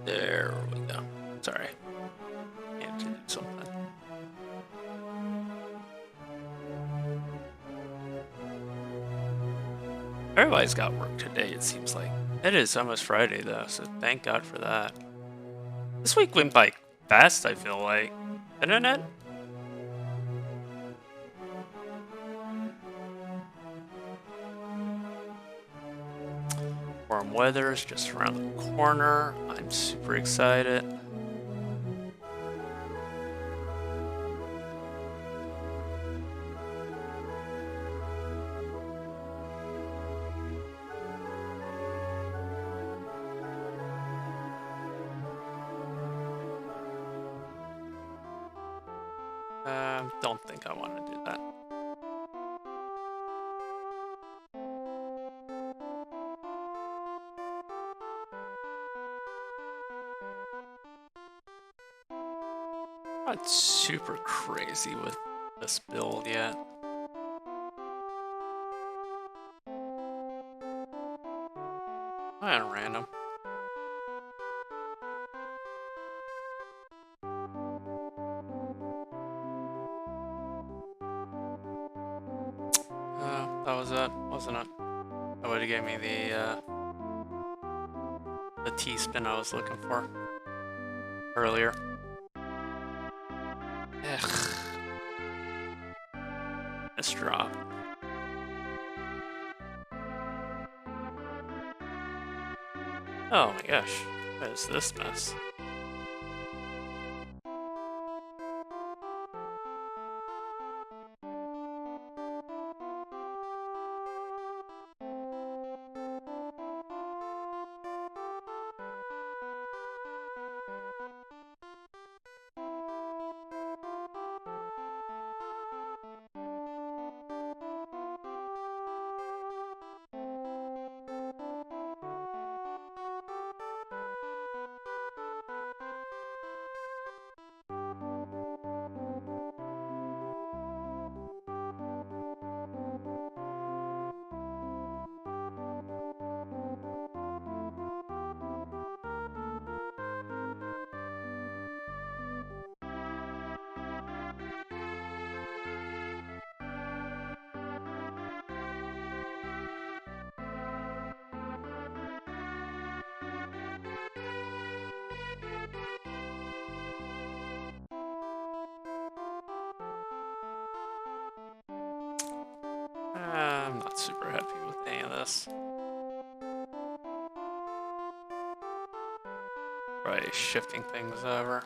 There we go. Sorry. I have to do something. Everybody's got work today, it seems like. It is almost Friday, though, so thank God for that. This week went by fast, I feel like. Internet? Warm weather is just around the corner. I'm super excited. Don't think I want to do that. Not super crazy with this build yet. At random. That was it, wasn't it? That would have gave me the T-spin I was looking for earlier. Ugh. This drop. Oh my gosh, what is this mess? I'm not super happy with any of this. Probably shifting things over.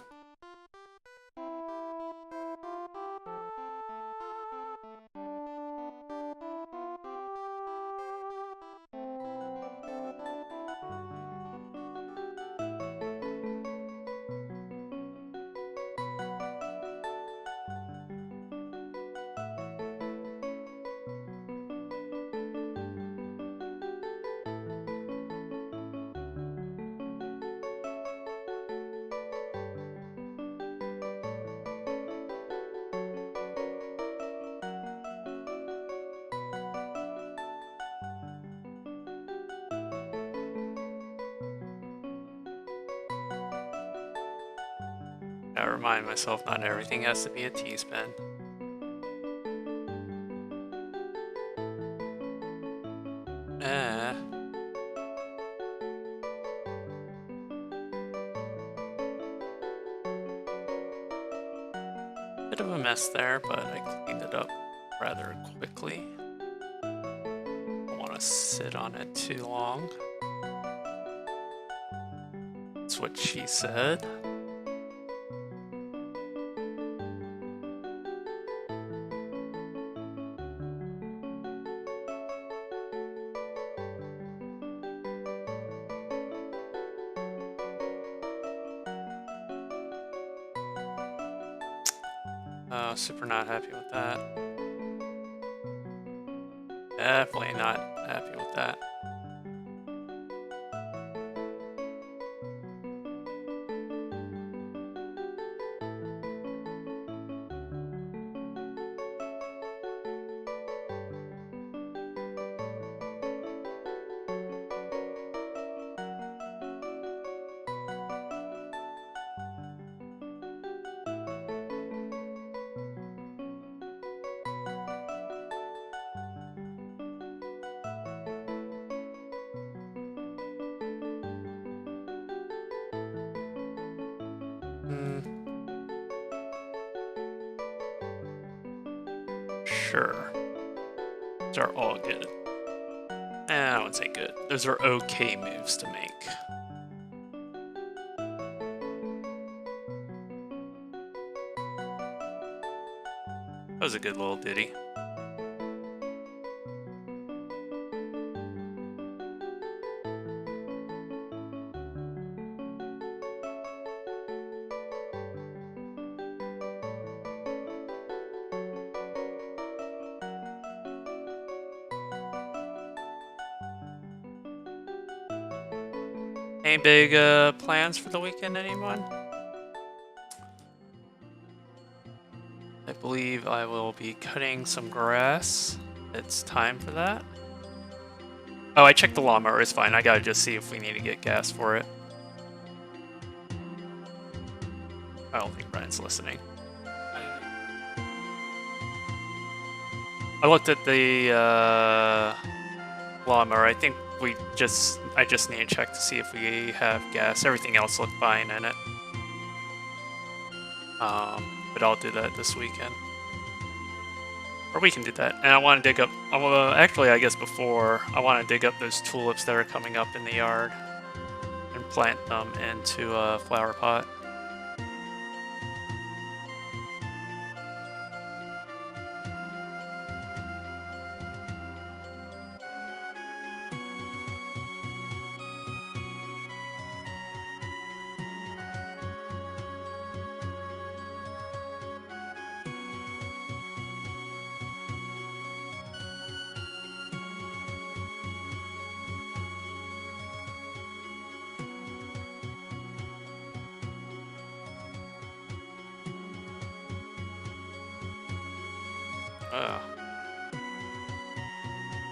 I remind myself not everything has to be a T-spin. Bit of a mess there, but I cleaned it up rather quickly. Don't want to sit on it too long. That's what she said. Super not happy with that. Definitely not happy with that. sure. Those are all good. I wouldn't say good. Those are okay moves to make. That was a good little ditty. Any big plans for the weekend, anyone? I believe I will be cutting some grass. It's time for that. Oh, I checked the lawnmower. It's fine. I gotta just see if we need to get gas for it. I don't think Brian's listening. I looked at the lawnmower. I think I just need to check to see if we have gas. Everything else looked fine in it. But I'll do that this weekend. Or we can do that. And I want to dig up... actually, I guess before, I want to dig up those tulips that are coming up in the yard. And plant them into a flower pot.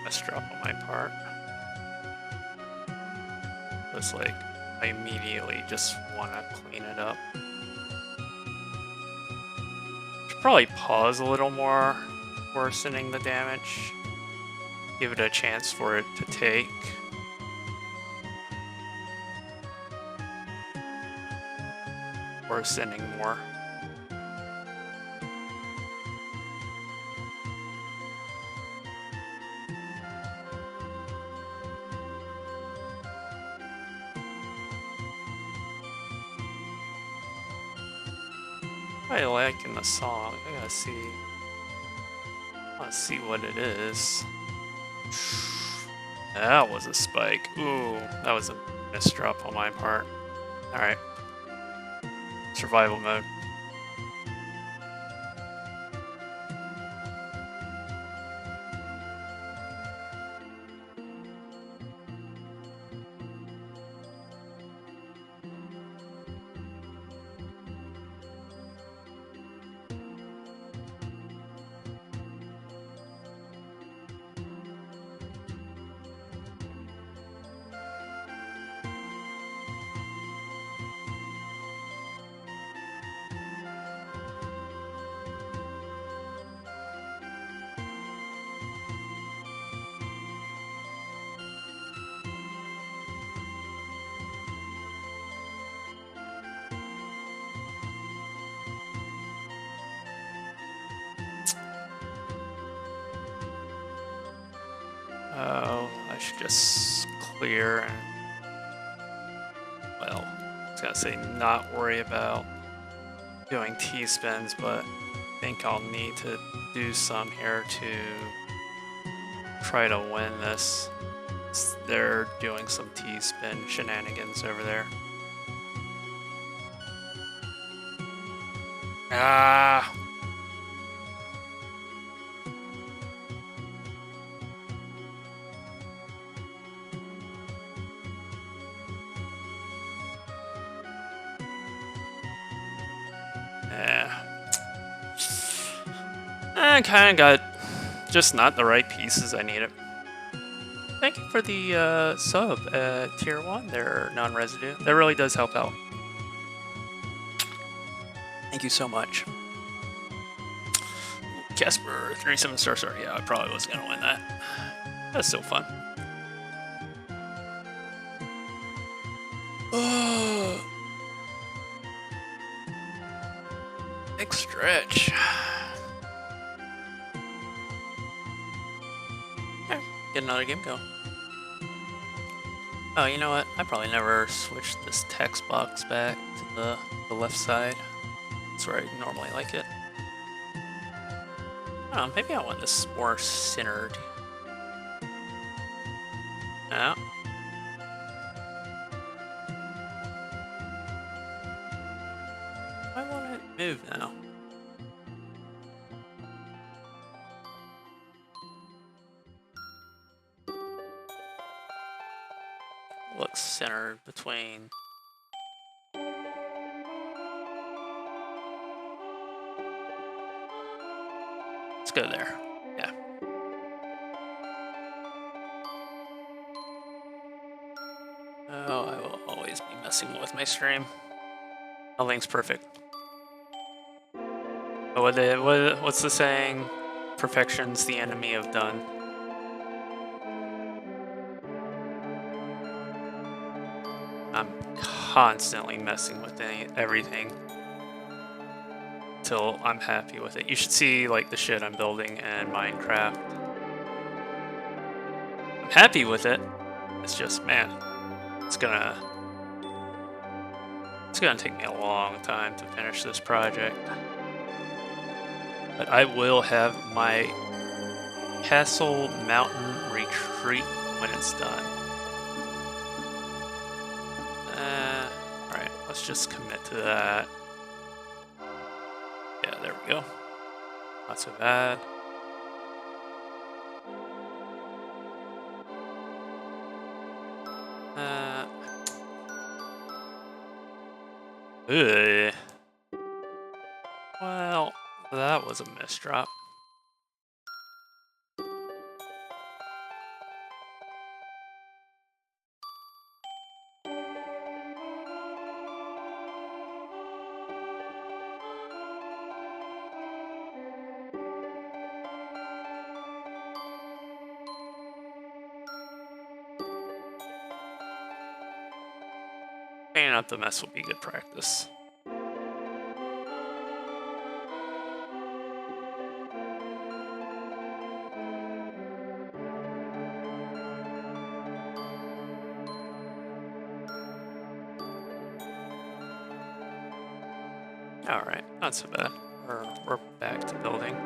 Let's drop on my part. It's like, I immediately just want to clean it up. Should probably pause a little more, worsening the damage. Give it a chance for it to take. Worsening more. I liking the song. I gotta see. I wanna see what it is. That was a spike. Ooh, that was a misdrop on my part. Alright. Survival mode. Oh, I should just clear and, well, I was gonna say not worry about doing T-spins, but I think I'll need to do some here to try to win this. They're doing some T-spin shenanigans over there. Ah! I kind of got just not the right pieces I needed. Thank you for the sub at tier 1 there, non-residue. That really does help out. Thank you so much. Casper, 37 star. Sorry, yeah, I probably wasn't going to win that. That's so fun. Big stretch. get another game going. Oh, you know what? I probably never switched this text box back to the left side. That's where I normally like it. Oh, maybe I want this more centered. No. Why won't it move now? Looks centered between. Let's go there. Yeah. Oh, I will always be messing with my stream. Nothing's perfect. But what's the saying? Perfection's the enemy of done. I'm constantly messing with everything till I'm happy with it. You should see like the shit I'm building in Minecraft. I'm happy with it. It's just, man, it's gonna take me a long time to finish this project. But I will have my Castle Mountain Retreat when it's done. Alright, let's just commit to that. Yeah, there we go. Not so bad. Ugh. Well, that was a misdrop. Cleaning up the mess will be good practice. Alright, not so bad. We're back to building.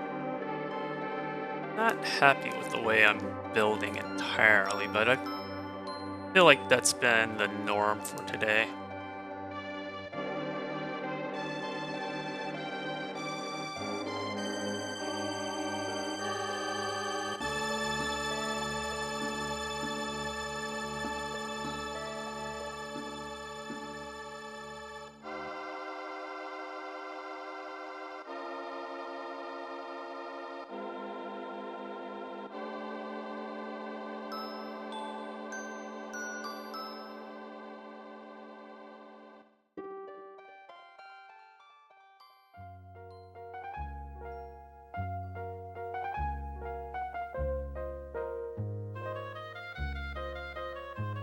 Not happy with the way I'm building entirely, but I feel like that's been the norm for today.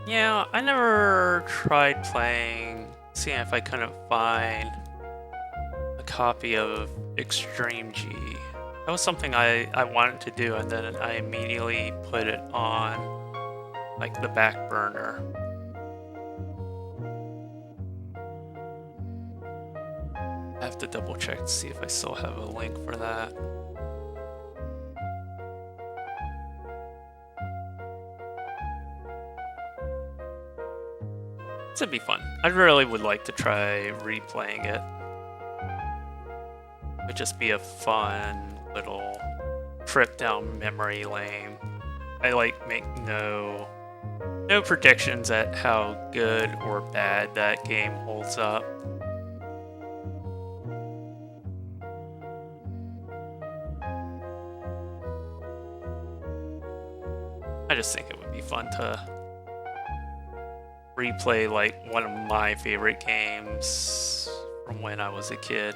Yeah, I never tried seeing if I couldn't find a copy of Extreme G. That was something I wanted to do, and then I immediately put it on, like, the back burner. I have to double check to see if I still have a link for that. It'd be fun. I really would like to try replaying it. It'd just be a fun little trip down memory lane. I make no predictions at how good or bad that game holds up. I just think it would be fun to replay like one of my favorite games from when I was a kid.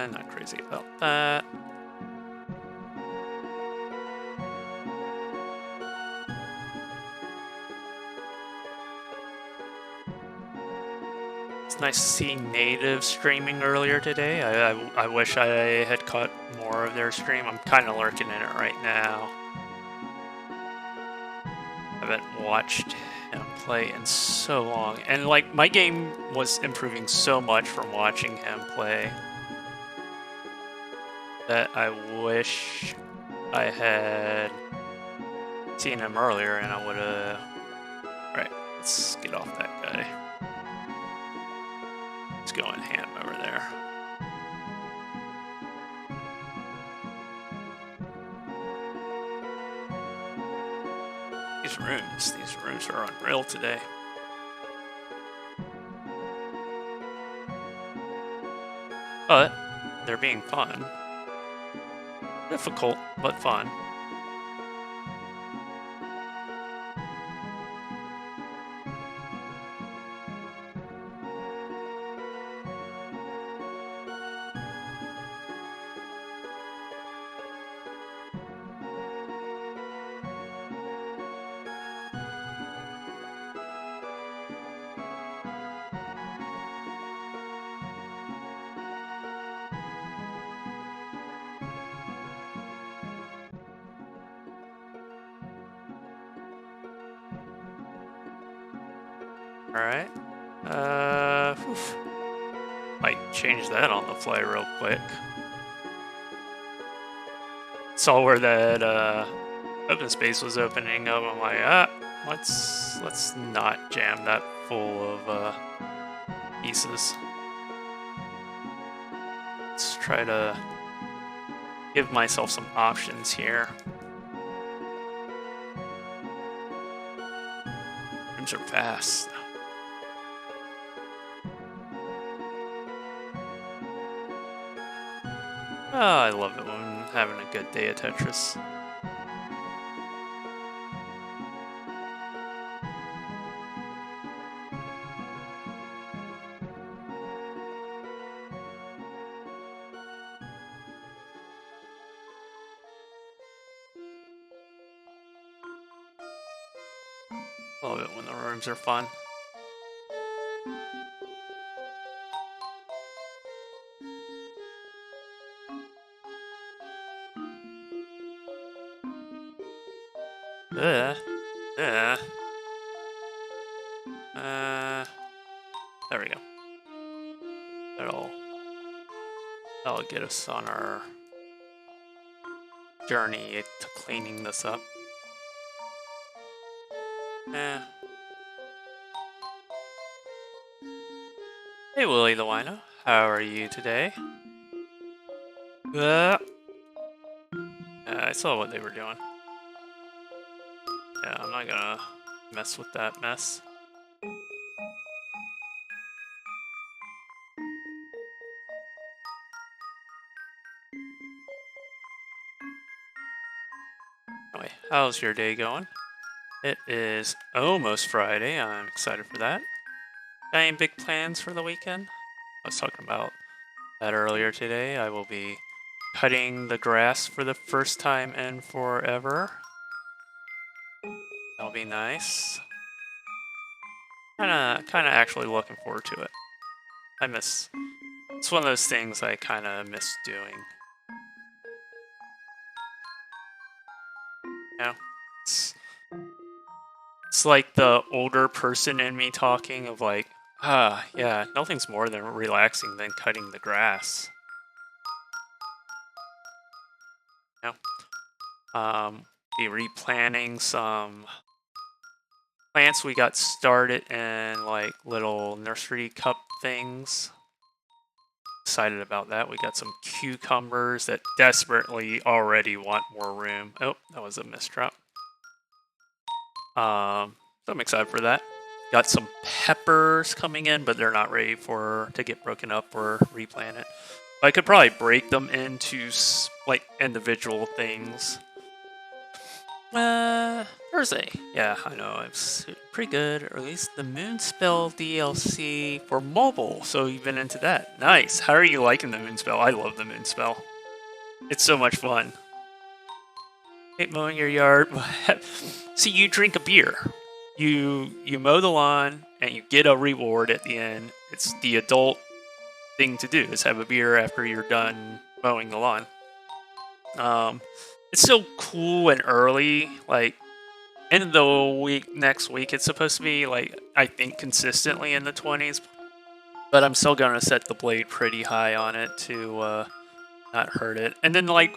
Not crazy about that. It's nice to see Native streaming earlier today. I wish I had caught more of their stream. I'm kind of lurking in it right now. I haven't watched him play in so long. And like, my game was improving so much from watching him play that I wish I had seen him earlier and I would have... Right, let's get off that guy. He's going ham over there. These rooms are unreal today. But they're being fun. Difficult, but fun. Alright. Might change that on the fly real quick. Saw where that open space was opening up. I'm like, let's not jam that full of pieces. Let's try to give myself some options here. Rooms are fast. Oh, I love it when I'm having a good day of Tetris. Love it when the rooms are fun. There we go. That'll get us on our journey to cleaning this up. Hey Willie the Wino, how are you today? I saw what they were doing. Yeah, I'm not gonna mess with that mess. Anyway, how's your day going? It is almost Friday. I'm excited for that. Got any big plans for the weekend? I was talking about that earlier today. I will be cutting the grass for the first time in forever. That'll be nice. Kinda actually looking forward to it. It's one of those things I kinda miss doing. You know? It's like the older person in me talking of like, yeah, nothing's more than relaxing than cutting the grass. You know? Be replanting some plants we got started in like little nursery cup things. Excited about that. We got some cucumbers that desperately already want more room. Oh, that was a misdrop. So I'm excited for that. Got some peppers coming in, but they're not ready to get broken up or replanted. I could probably break them into like individual things. They're Thursday. Yeah, I know, it's pretty good, or at least the Moonspell DLC for mobile, so you've been into that. Nice. How are you liking the Moonspell? I love the Moonspell. It's so much fun. Hate mowing your yard. See, you drink a beer. You mow the lawn, and you get a reward at the end. It's the adult thing to do, is have a beer after you're done mowing the lawn. It's still cool and early, like, end of the week, next week, it's supposed to be, like, I think consistently in the 20s, but I'm still gonna set the blade pretty high on it to, not hurt it. And then, like,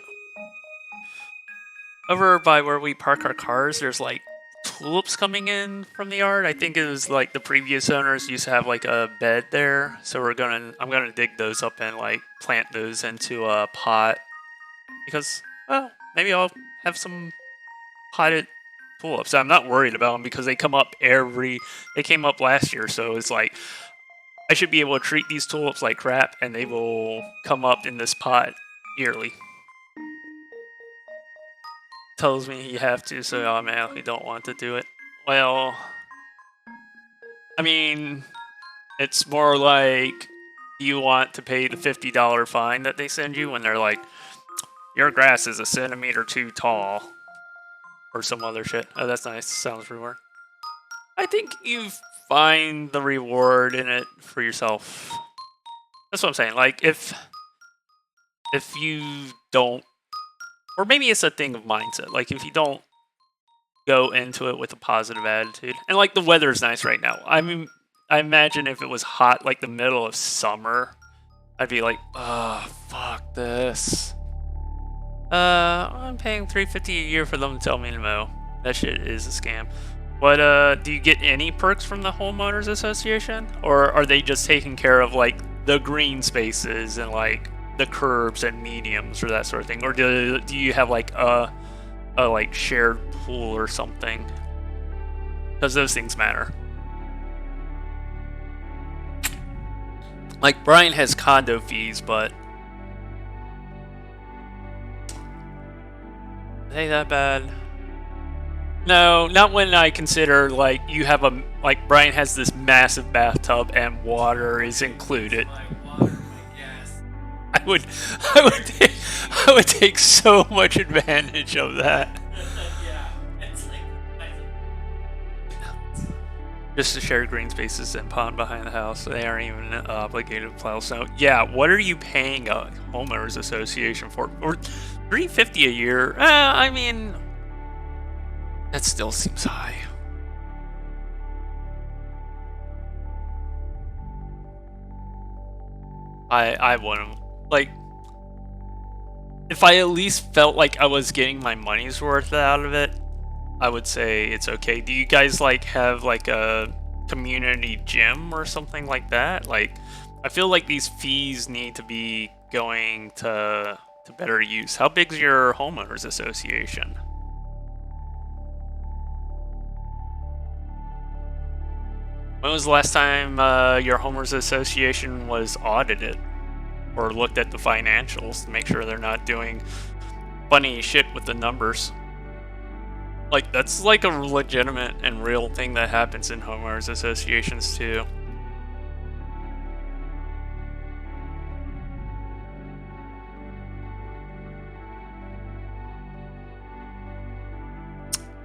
over by where we park our cars, there's, like, tulips coming in from the yard. I think it was, like, the previous owners used to have, like, a bed there, so I'm gonna dig those up and, like, plant those into a pot, because, well, maybe I'll have some potted tulips. I'm not worried about them because they come up they came up last year, so it's like I should be able to treat these tulips like crap, and they will come up in this pot yearly. Tells me you have to, so I automatically don't want to do it. Well, I mean, it's more like, do you want to pay the $50 fine that they send you when they're like, your grass is a centimeter too tall, or some other shit? Oh, that's nice. Sounds reward. I think you find the reward in it for yourself. That's what I'm saying. Like, if you don't, or maybe it's a thing of mindset. Like, if you don't go into it with a positive attitude, and like the weather's nice right now. I mean, I imagine if it was hot, like the middle of summer, I'd be like, oh, fuck this. I'm paying $350 a year for them to tell me to mow. That shit is a scam. But, do you get any perks from the homeowners association? Or are they just taking care of, like, the green spaces and, like, the curbs and mediums or that sort of thing? Or do you have, like, a like, shared pool or something? Because those things matter. Like, Brian has condo fees, but are they that bad? No, not when I consider, like, you have like, Brian has this massive bathtub and water is included. I would take so much advantage of that. Just to share green spaces and pond behind the house. They aren't even obligated to plow snow. Yeah, what are you paying a homeowners association for? Or $350 a year? I mean, that still seems high. I wouldn't, like, if I at least felt like I was getting my money's worth out of it, I would say it's okay. Do you guys, like, have, like, a community gym or something like that? Like, I feel like these fees need to be going to better use. How big's your homeowners association? When was the last time your homeowners association was audited? Or looked at the financials to make sure they're not doing funny shit with the numbers? Like, that's like a legitimate and real thing that happens in homeowners associations too.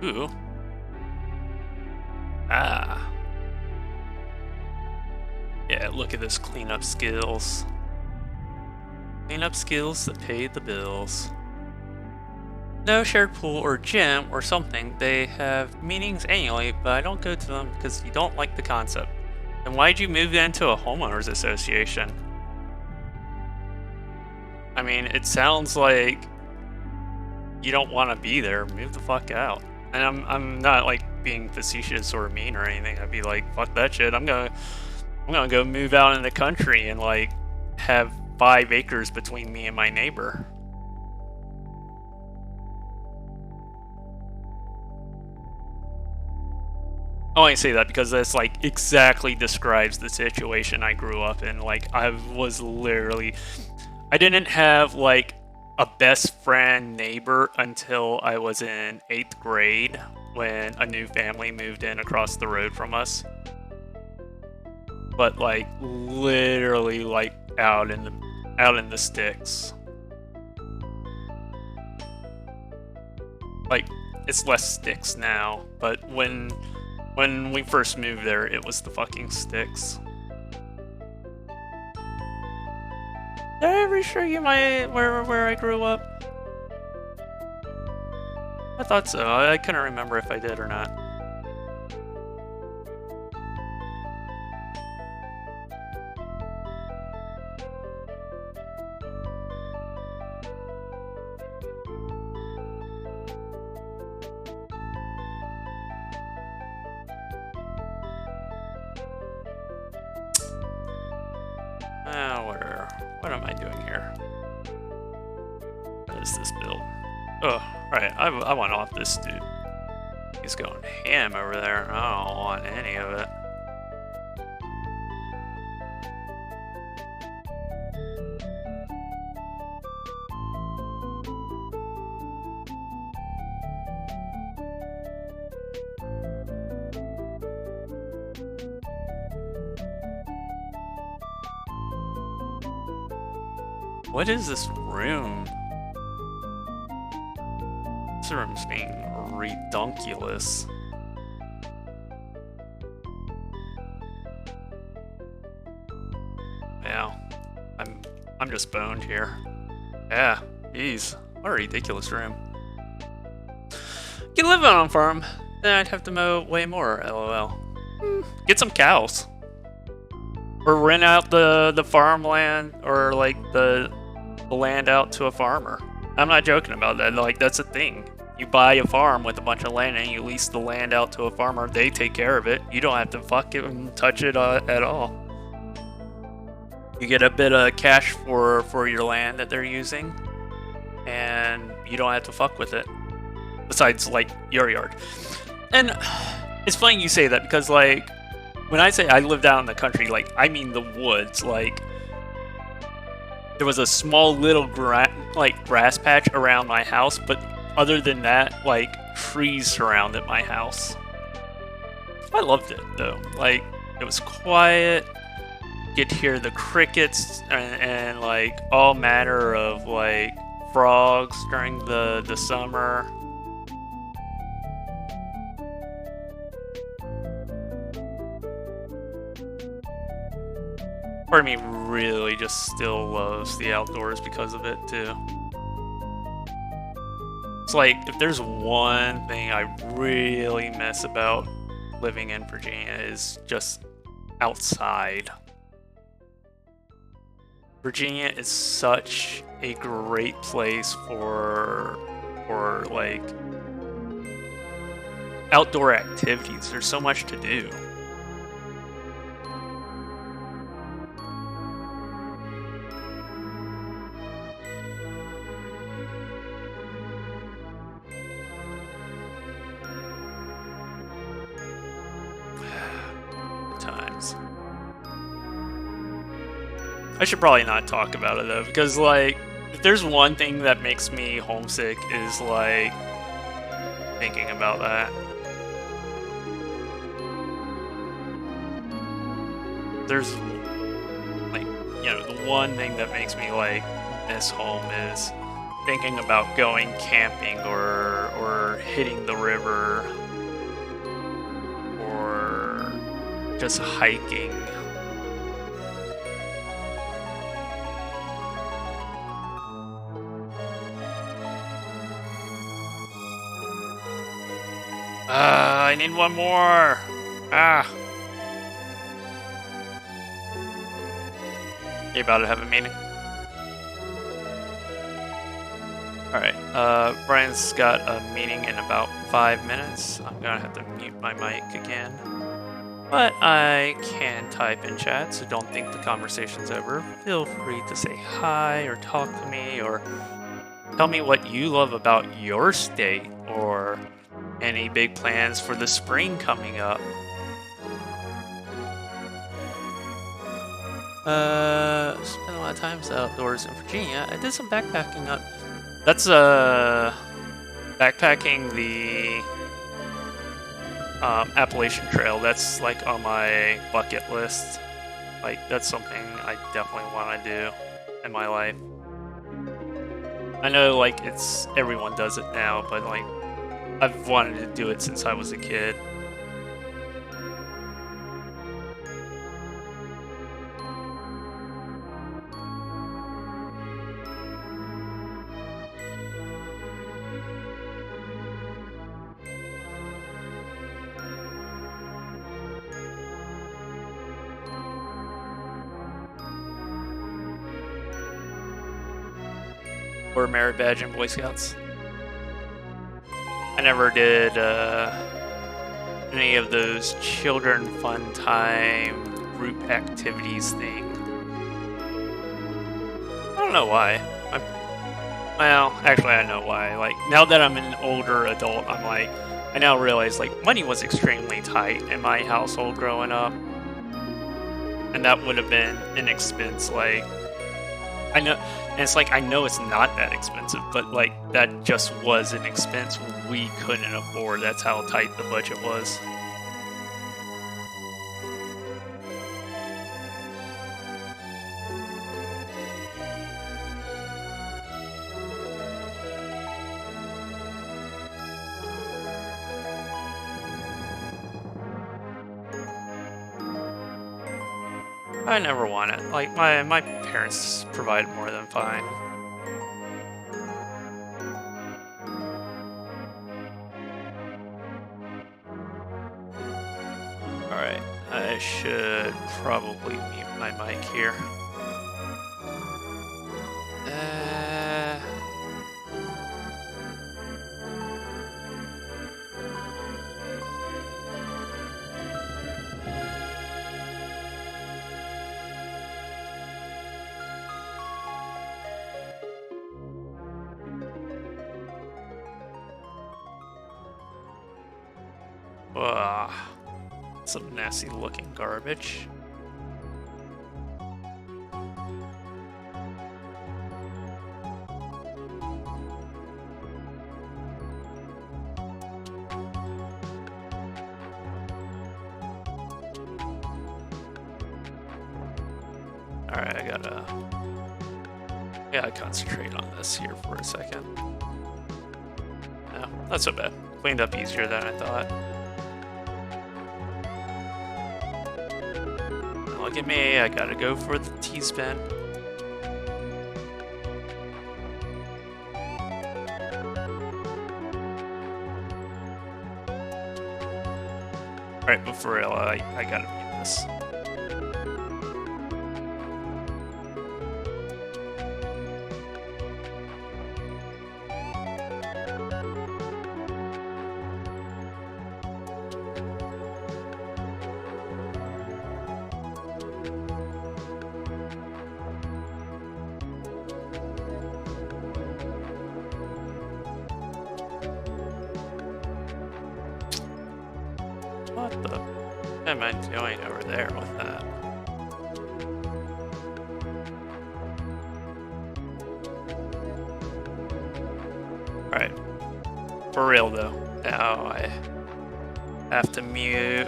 Ooh. Ah. Yeah, look at this cleanup skills. Cleanup skills that pay the bills. No shared pool or gym or something. They have meetings annually, but I don't go to them because you don't like the concept. Then why'd you move into a homeowners association? I mean, it sounds like you don't want to be there. Move the fuck out. And I'm not like being facetious or mean or anything. I'd be like, fuck that shit. I'm gonna go move out in the country and like have 5 acres between me and my neighbor. I only say that because that's like exactly describes the situation I grew up in. Like, I was literally, I didn't have like a best friend neighbor until I was in 8th grade when a new family moved in across the road from us. But like literally like out in the sticks. Like it's less sticks now, but when we first moved there, it was the fucking sticks. Did I ever show you where I grew up? I thought so. I couldn't remember if I did or not. What am I doing here? What is this build? Oh, right. I want off this dude. He's going ham over there. I don't want any of it. What is this room? This room's being redunculous. Yeah, I'm just boned here. Yeah, jeez, what a ridiculous room. Can live on a farm, then I'd have to mow way more. LOL. Get some cows. Or rent out the farmland, or like the land out to a farmer. I'm not joking about that. Like, that's a thing. You buy a farm with a bunch of land and you lease the land out to a farmer. They take care of it. You don't have to fucking touch it at all. You get a bit of cash for your land that they're using, and you don't have to fuck with it. Besides, like, your yard. And it's funny you say that, because, like, when I say I lived out in the country, like, I mean the woods. Like, there was a small little grass patch around my house, but other than that, like, trees surrounded my house. I loved it, though. Like, it was quiet. Get to hear the crickets and like, all manner of, like, frogs during the summer. Part of me really just still loves the outdoors because of it, too. It's like, if there's one thing I really miss about living in Virginia, is just outside. Virginia is such a great place for like, outdoor activities. There's so much to do. I should probably not talk about it, though, because, like, if there's one thing that makes me homesick, is, like, thinking about that. There's, like, you know, the one thing that makes me, like, miss home is thinking about going camping or hitting the river or just hiking. I need one more. You about to have a meeting? Alright, Brian's got a meeting in about 5 minutes. I'm gonna have to mute my mic again. But I can type in chat, so don't think the conversation's over. Feel free to say hi or talk to me or tell me what you love about your state or any big plans for the spring coming up. Spent a lot of times outdoors in Virginia. I did some backpacking up. That's backpacking Appalachian Trail. That's like on my bucket list. Like that's something I definitely want to do in my life. I know like it's everyone does it now, but like I've wanted to do it since I was a kid. Or merit badge in Boy Scouts. I never did any of those children fun time group activities thing. I don't know why. Well, actually I know why. Like now that I'm an older adult, I'm like I now realize like money was extremely tight in my household growing up. And that would have been an expense like I know, and it's like I know it's not that expensive, but like that just was an expense we couldn't afford. That's how tight the budget was. I never wanted. Like my parents provide more than fine. All right, I should probably mute my mic here. Some nasty looking garbage. Alright, I gotta concentrate on this here for a second. No, not so bad. Cleaned up easier than I thought. Look at me, I gotta go for the T-spin. Alright, but for real, I gotta beat this. What the am I doing over there with that? Alright. For real though. Now I have to mute.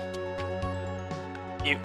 Mute.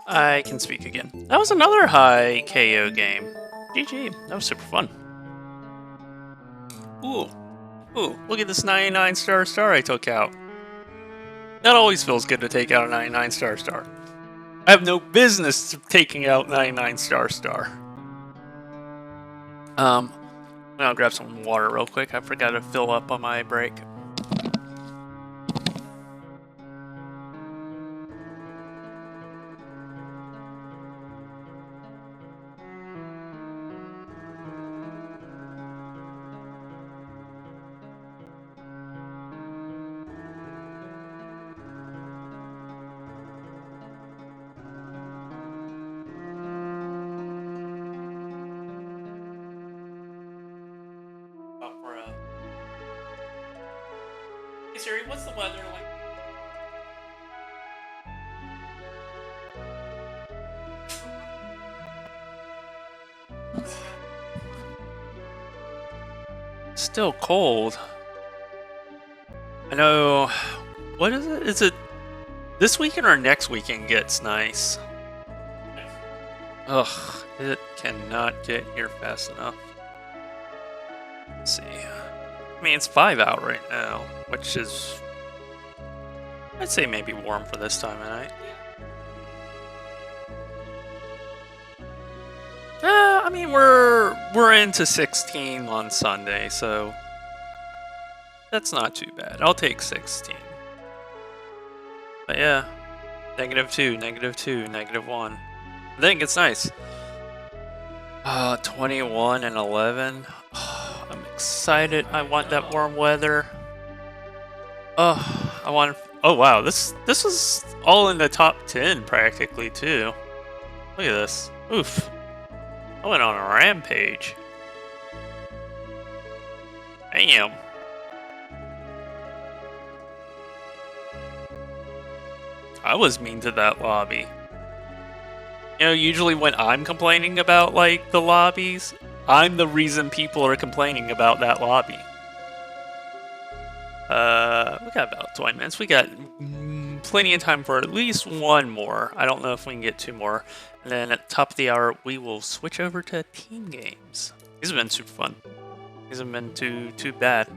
I can speak again. That was another high KO game. GG. That was super fun. Ooh. Ooh, look at this 99 star I took out. That always feels good to take out a 99 star. I have no business taking out 99 star. I'll grab some water real quick. I forgot to fill up on my break. Hey Siri, what's the weather like? Still cold. I know. What is it? Is it this weekend or next weekend gets nice? Ugh, it cannot get here fast enough. Let's see. I mean, it's 5 out right now, which is, I'd say maybe warm for this time of night. I mean, we're into 16 on Sunday, so that's not too bad. I'll take 16. But yeah, -2, -2, -1. I think it's nice. 21 and 11. Oh, I'm excited. I want that warm weather. Oh, I want. Oh wow, this was all in the top 10 practically too. Look at this. Oof. I went on a rampage. Damn. I was mean to that lobby. You know, usually when I'm complaining about, like, the lobbies, I'm the reason people are complaining about that lobby. We got about 20 minutes. We got plenty of time for at least one more. I don't know if we can get 2 more. And then at the top of the hour, we will switch over to team games. These have been super fun. These haven't been too bad.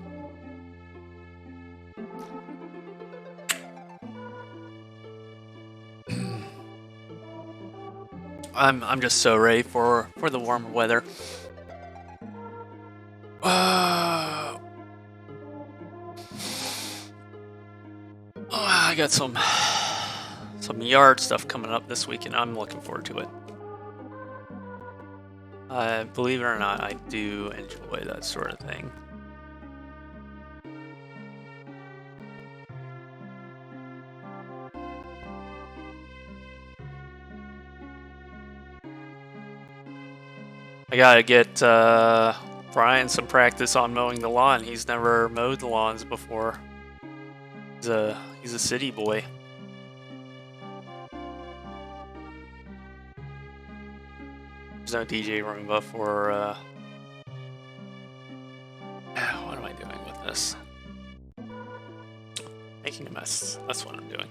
I'm just so ready for the warmer weather. I got some yard stuff coming up this week, and I'm looking forward to it. Believe it or not, I do enjoy that sort of thing. I gotta get Brian some practice on mowing the lawn. He's never mowed the lawns before. He's a city boy. There's no DJ Roomba for what am I doing with this? Making a mess. That's what I'm doing.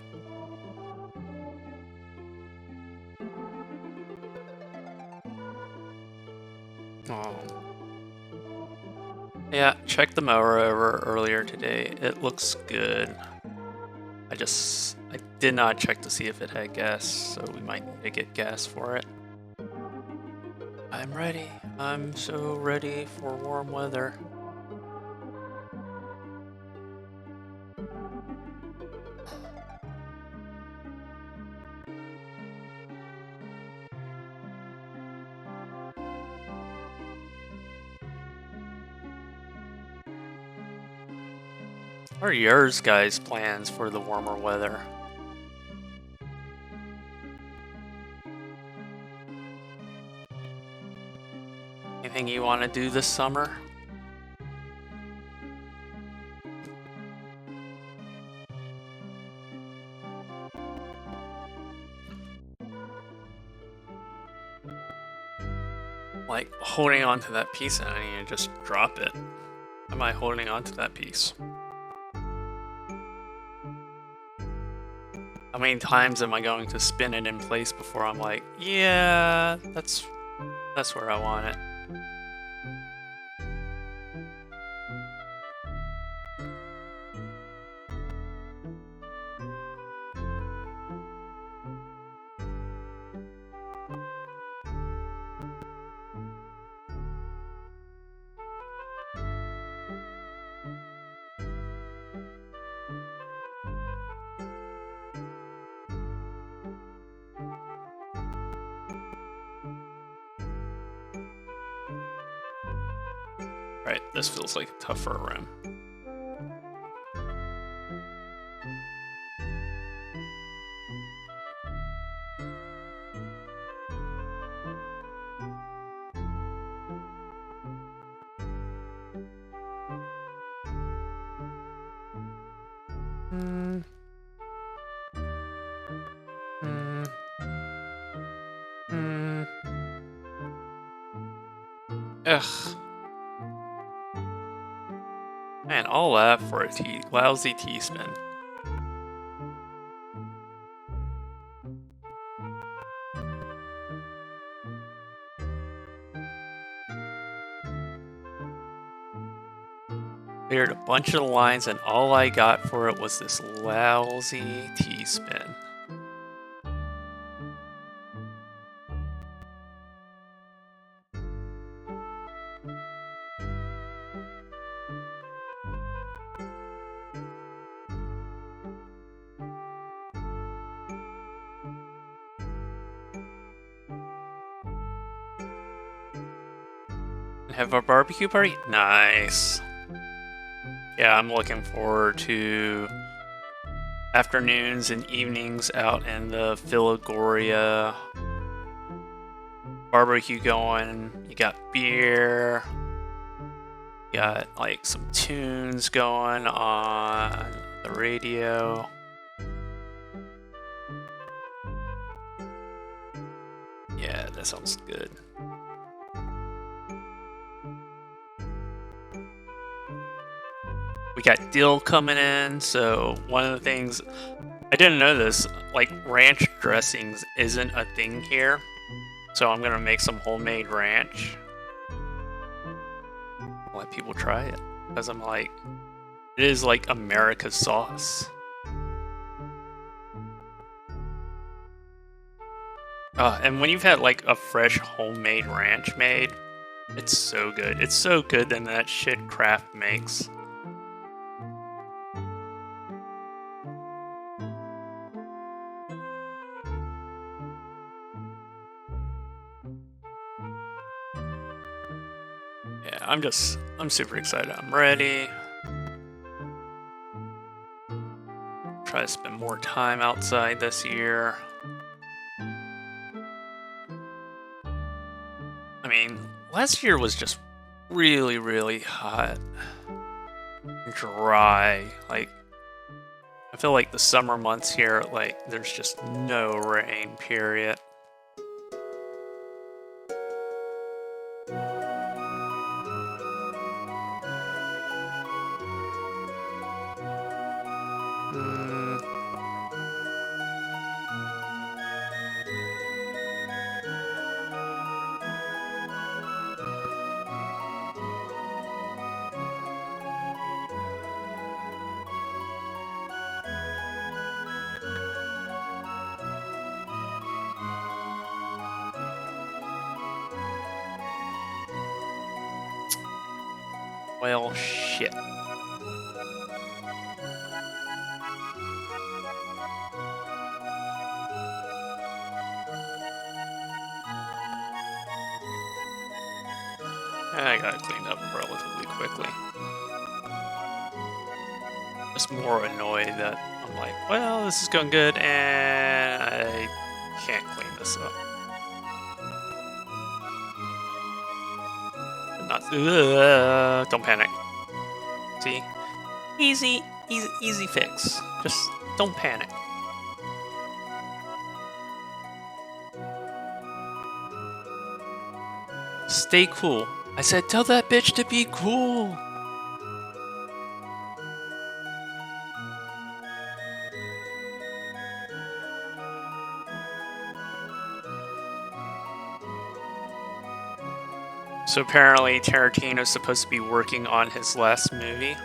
Oh. Yeah, checked the mower over earlier today. It looks good. I did not check to see if it had gas, so we might need to get gas for it. I'm ready. I'm so ready for warm weather. What are yours guys' plans for the warmer weather? Anything you want to do this summer? Like holding on to that piece and I need to just drop it. Am I holding on to that piece? I many times am I going to spin it in place before I'm like, yeah, that's where I want it. Right, this feels like a tougher room. Ugh. Man, all that for a lousy T-spin. Cleared a bunch of lines and all I got for it was this lousy T-spin. Have a barbecue party? Nice. Yeah, I'm looking forward to afternoons and evenings out in the Philagoria. Barbecue going. You got beer. You got like some tunes going on the radio. Yeah, that sounds good. We got dill coming in, so one of the things I didn't know this, like ranch dressings isn't a thing here. So I'm gonna make some homemade ranch. Let people try it. Because I'm like, it is like America's sauce. And when you've had like a fresh homemade ranch made, it's so good. It's so good than that shit Kraft makes. Yeah, I'm super excited. I'm ready. Try to spend more time outside this year. I mean, last year was just really, really hot. Dry. Like, I feel like the summer months here, like, there's just no rain, period. Well, shit. I got it cleaned up relatively quickly. Just more annoyed that I'm like, well, this is going good, and I can't clean this up. Not, don't panic. See? Easy fix. Just don't panic. Stay cool. I said, tell that bitch to be cool. So apparently Tarantino's supposed to be working on his last movie.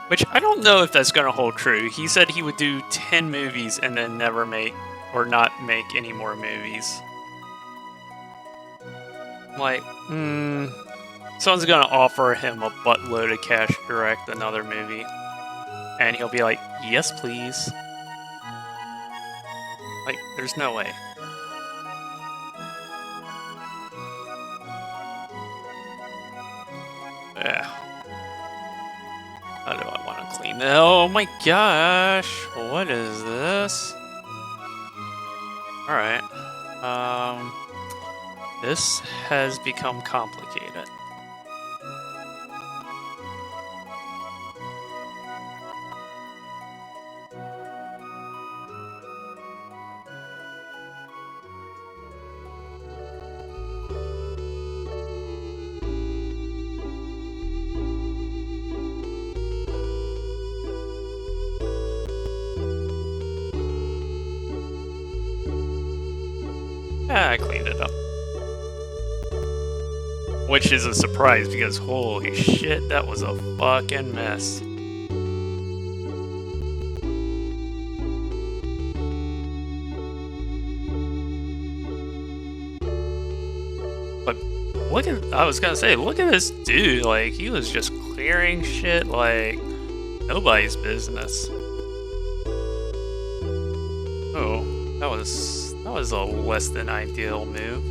Which I don't know if that's gonna hold true. He said he would do 10 movies and then never make, or not make any more movies. Like, someone's gonna offer him a buttload of cash to direct another movie. And he'll be like, yes please. Like, there's no way. Yeah. How do I want to clean that? Oh my gosh! What is this? Alright. This has become complicated. I cleaned it up. Which is a surprise because holy shit, that was a fucking mess. But look at, I was gonna say, look at this dude, like, he was just clearing shit like nobody's business. Oh, that was a less than ideal move.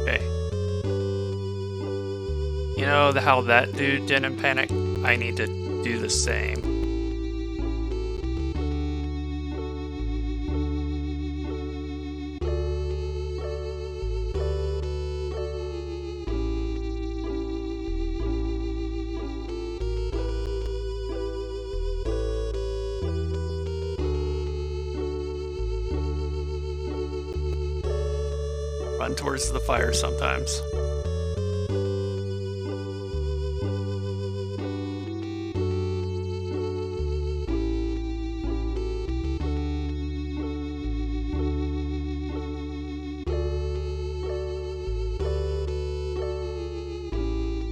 Okay. You know how that dude didn't panic? I need to do the same. Run towards the fire sometimes.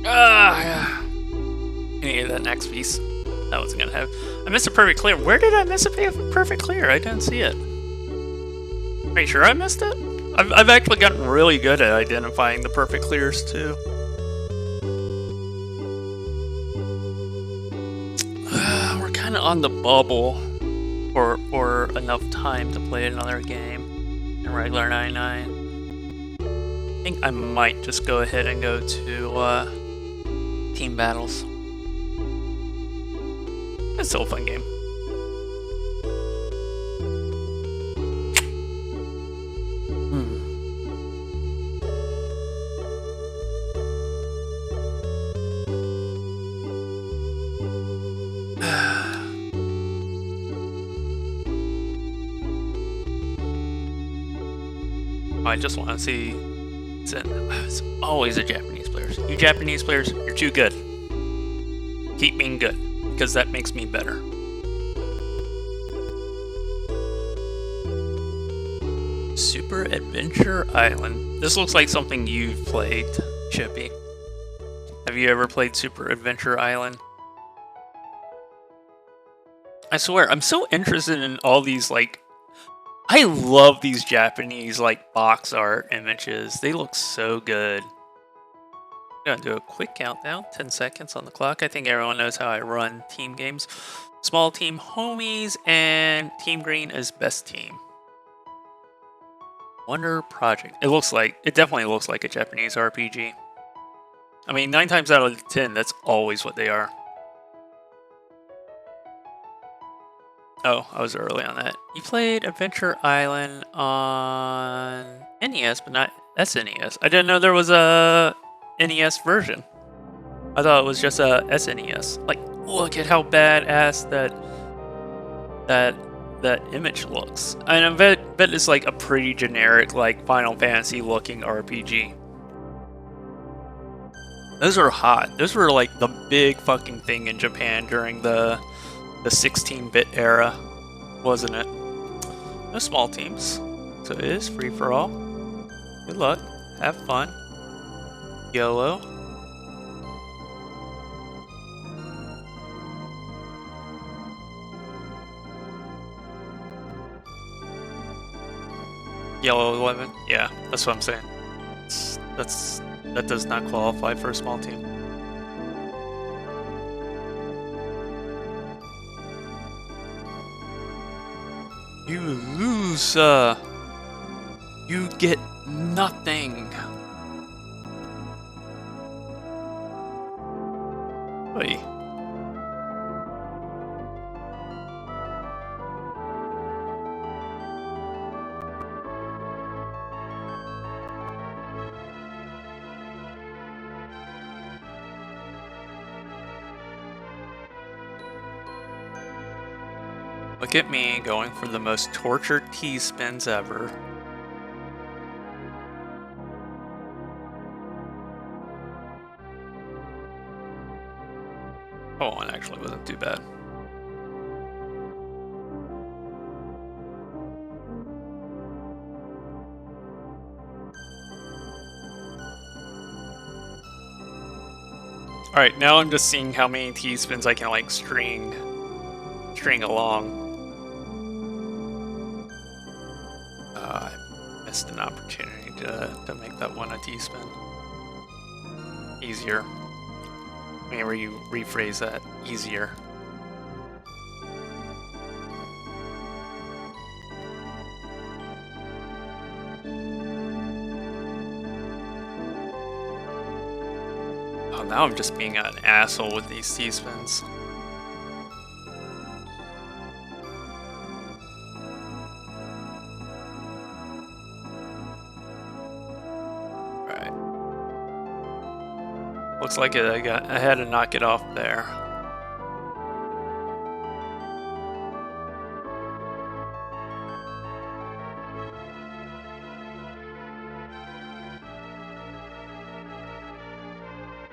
Yeah. I needed that next piece. That wasn't gonna have. I missed a perfect clear. Where did I miss a perfect clear? I didn't see it. Are you sure I missed it? I've actually gotten really good at identifying the perfect clears too. We're kind of on the bubble for enough time to play another game in regular 99. I think I might just go ahead and go to team battles. It's still a fun game. I just want to see. It's always the Japanese players. You Japanese players, you're too good. Keep being good, because that makes me better. Super Adventure Island. This looks like something you've played, Chippy. Have you ever played Super Adventure Island? I swear, I'm so interested in all these, like, I love these Japanese, like, box art images. They look so good. I'm gonna do a quick countdown, 10 seconds on the clock. I think everyone knows how I run team games. Small team homies, and Team Green is best team. Wonder Project. It definitely looks like a Japanese RPG. I mean, 9 times out of 10, that's always what they are. Oh, I was early on that. You played Adventure Island on NES, but not SNES. I didn't know there was a NES version. I thought it was just a SNES. Like, look at how badass that image looks. And I bet it's like a pretty generic, like, Final Fantasy looking RPG. Those are hot. Those were like the big fucking thing in Japan during the 16-bit era, wasn't it? No small teams, so it is free for all. Good luck. Have fun. YOLO. Yellow 11? Yeah, that's what I'm saying. That does not qualify for a small team. You lose, you get nothing. Wait. Look at me going for the most tortured T-spins ever. Oh, it actually wasn't too bad. Alright, now I'm just seeing how many T-spins I can, like, string along. I missed an opportunity to make that one a T-spin. Easier. Maybe you rephrase that. Easier. Oh, now I'm just being an asshole with these T-spins. Looks like I had to knock it off there.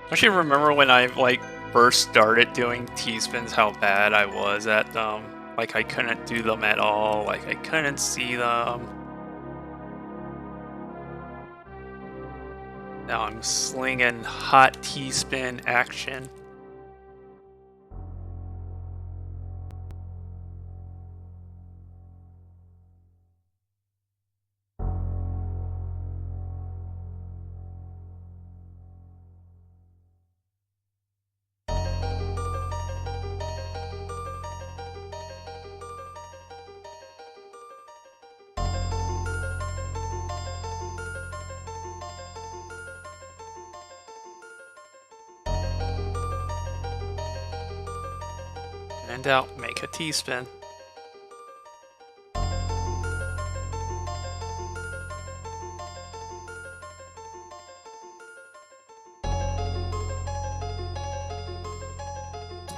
I actually remember when I first started doing T-spins how bad I was at them. Like I couldn't do them at all, like I couldn't see them. Now I'm slinging hot T-spin action. In doubt, make a T-spin.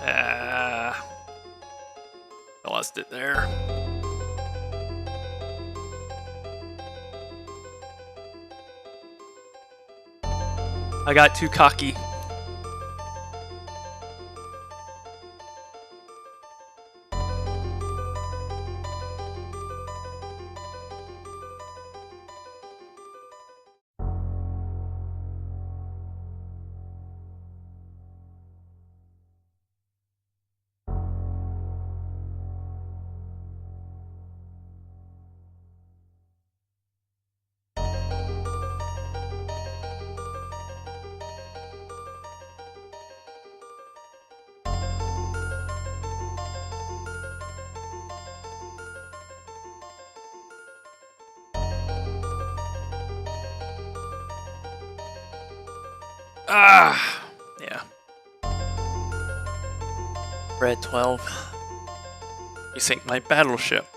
I lost it there. I got too cocky. Ah, yeah. Red 12. You sink my battleship.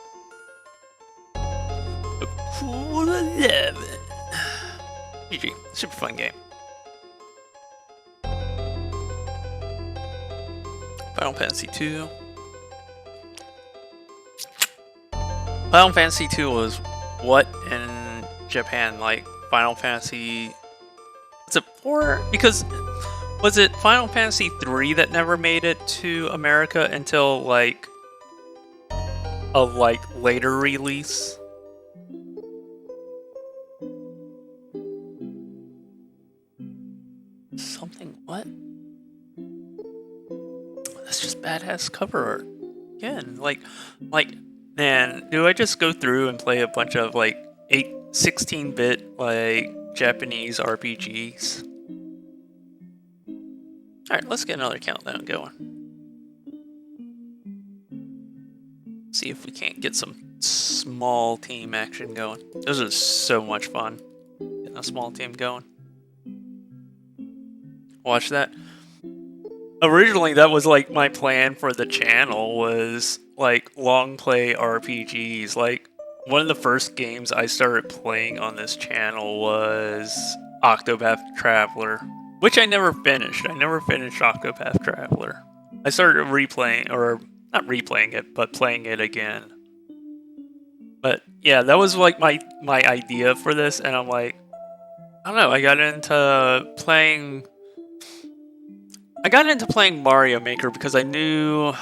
A cool 11. GG. Super fun game. Final Fantasy 2. Final Fantasy 2 was what in Japan? Like Final Fantasy... Was it 4? Because was it Final Fantasy 3 that never made it to America until like a later release? What? That's just badass cover art. Again, like, man, do I just go through and play a bunch of like 16-bit like Japanese RPGs? All right, let's get another countdown going. See if we can't get some small team action going. Those are so much fun. Getting a small team going. Watch that. Originally, that was like my plan for the channel was like long play RPGs. Like one of the first games I started playing on this channel was Octopath Traveler, which I never finished. I never finished Octopath Traveler. I started replaying, or not replaying it, but playing it again. But yeah, that was like my idea for this, and I'm like, I don't know. I got into playing Mario Maker because I knew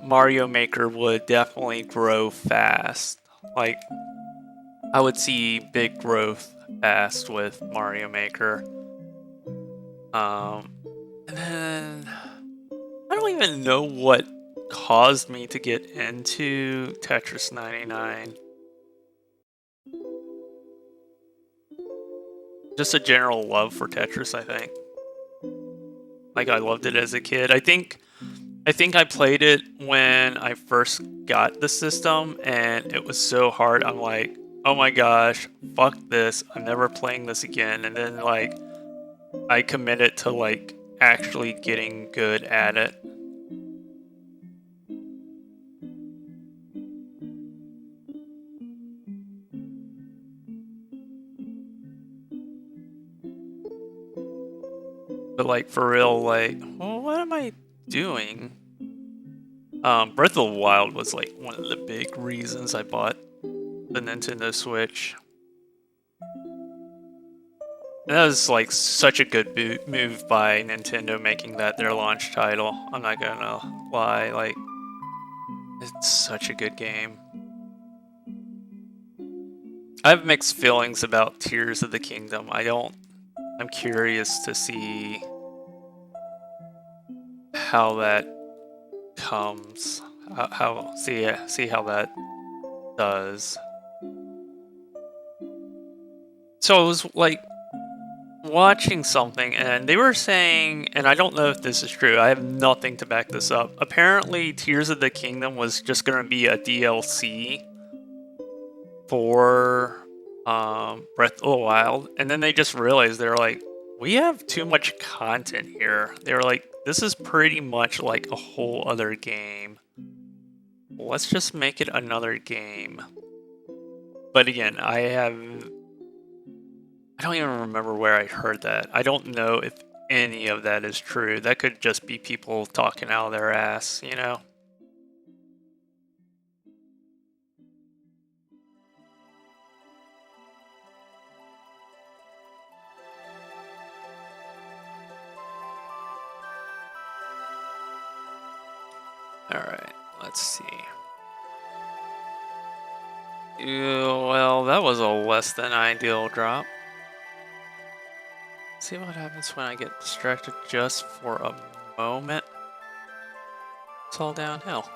Mario Maker would definitely grow fast. Like, I would see big growth fast with Mario Maker. And then I don't even know what caused me to get into Tetris 99. Just a general love for Tetris, I think. Like, I loved it as a kid. I think I played it when I first got the system, and it was so hard. I'm like, oh my gosh, fuck this. I'm never playing this again. And then, like, I committed to, like, actually getting good at it. But, like, for real, like, well, what am I doing? Breath of the Wild was, like, one of the big reasons I bought the Nintendo Switch. And that was, like, such a good move by Nintendo making that their launch title. I'm not gonna lie, like, it's such a good game. I have mixed feelings about Tears of the Kingdom. I'm curious to see how that comes. See how that does. So I was like watching something, and they were saying, and I don't know if this is true. I have nothing to back this up. Apparently, Tears of the Kingdom was just going to be a DLC for Breath of the Wild, and then they just realized they're like, we have too much content here. They were like, this is pretty much like a whole other game. Let's just make it another game. But again, I don't even remember where I heard that. I don't know if any of that is true. That could just be people talking out of their ass, you know? Alright, let's see. Well, that was a less than ideal drop. See what happens when I get distracted just for a moment. It's all downhill.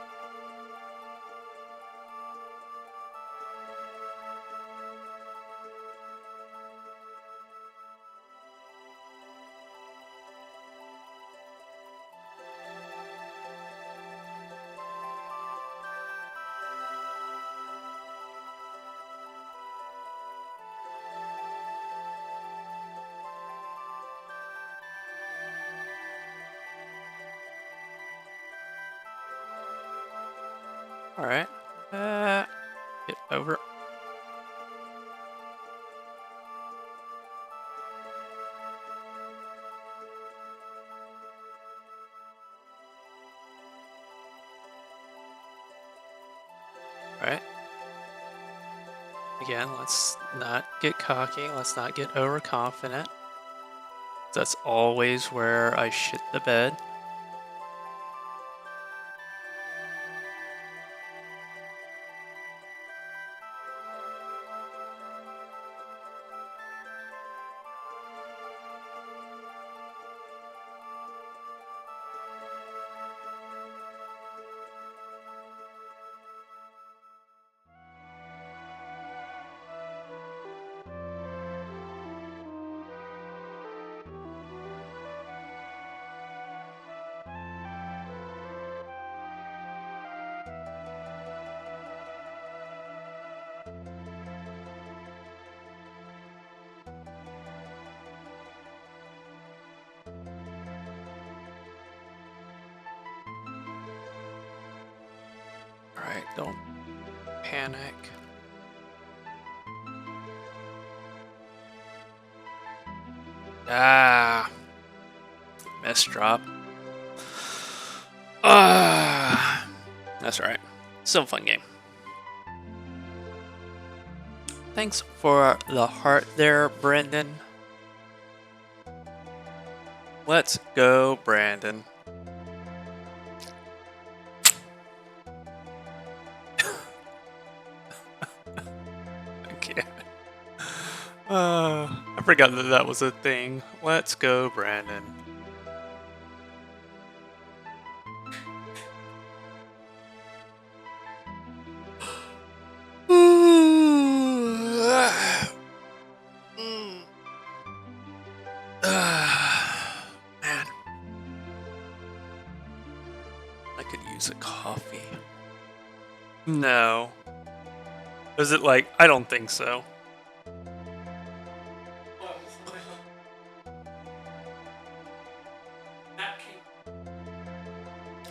Alright. Get over. Alright. Again, let's not get cocky. Let's not get overconfident. That's always where I shit the bed. Don't panic. Ah, miss drop. That's right. Still a fun game. Thanks for the heart there, Brandon. Let's go, Brandon. Okay. I forgot that that was a thing. Let's go, Brandon. Man. I could use a coffee. No. Is it like, I don't think so.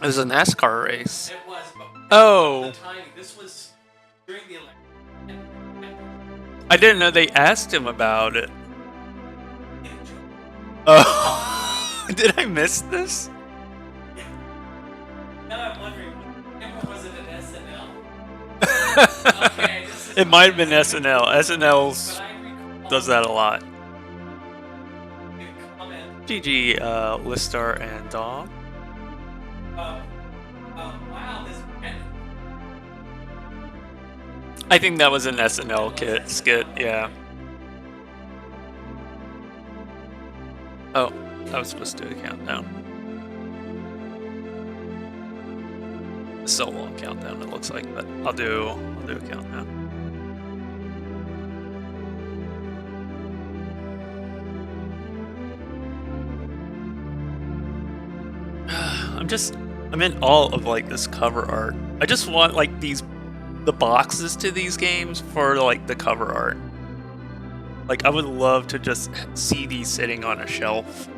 It was a NASCAR race. It was, but Oh. the timing. This was during the election. I didn't know they asked him about it. Oh. Did I miss this? Now I'm wondering, was it an SNL? Okay, this is It might have been SNL. But SNL I recall does that a lot. the comment. GG, Listar and Dom. Wow, this I think that was an SNL skit, yeah. Oh, I was supposed to do a countdown. A so long countdown it looks like, but I'll do a countdown. I'm in awe of like this cover art. I just want like the boxes to these games for like the cover art. Like I would love to just see these sitting on a shelf.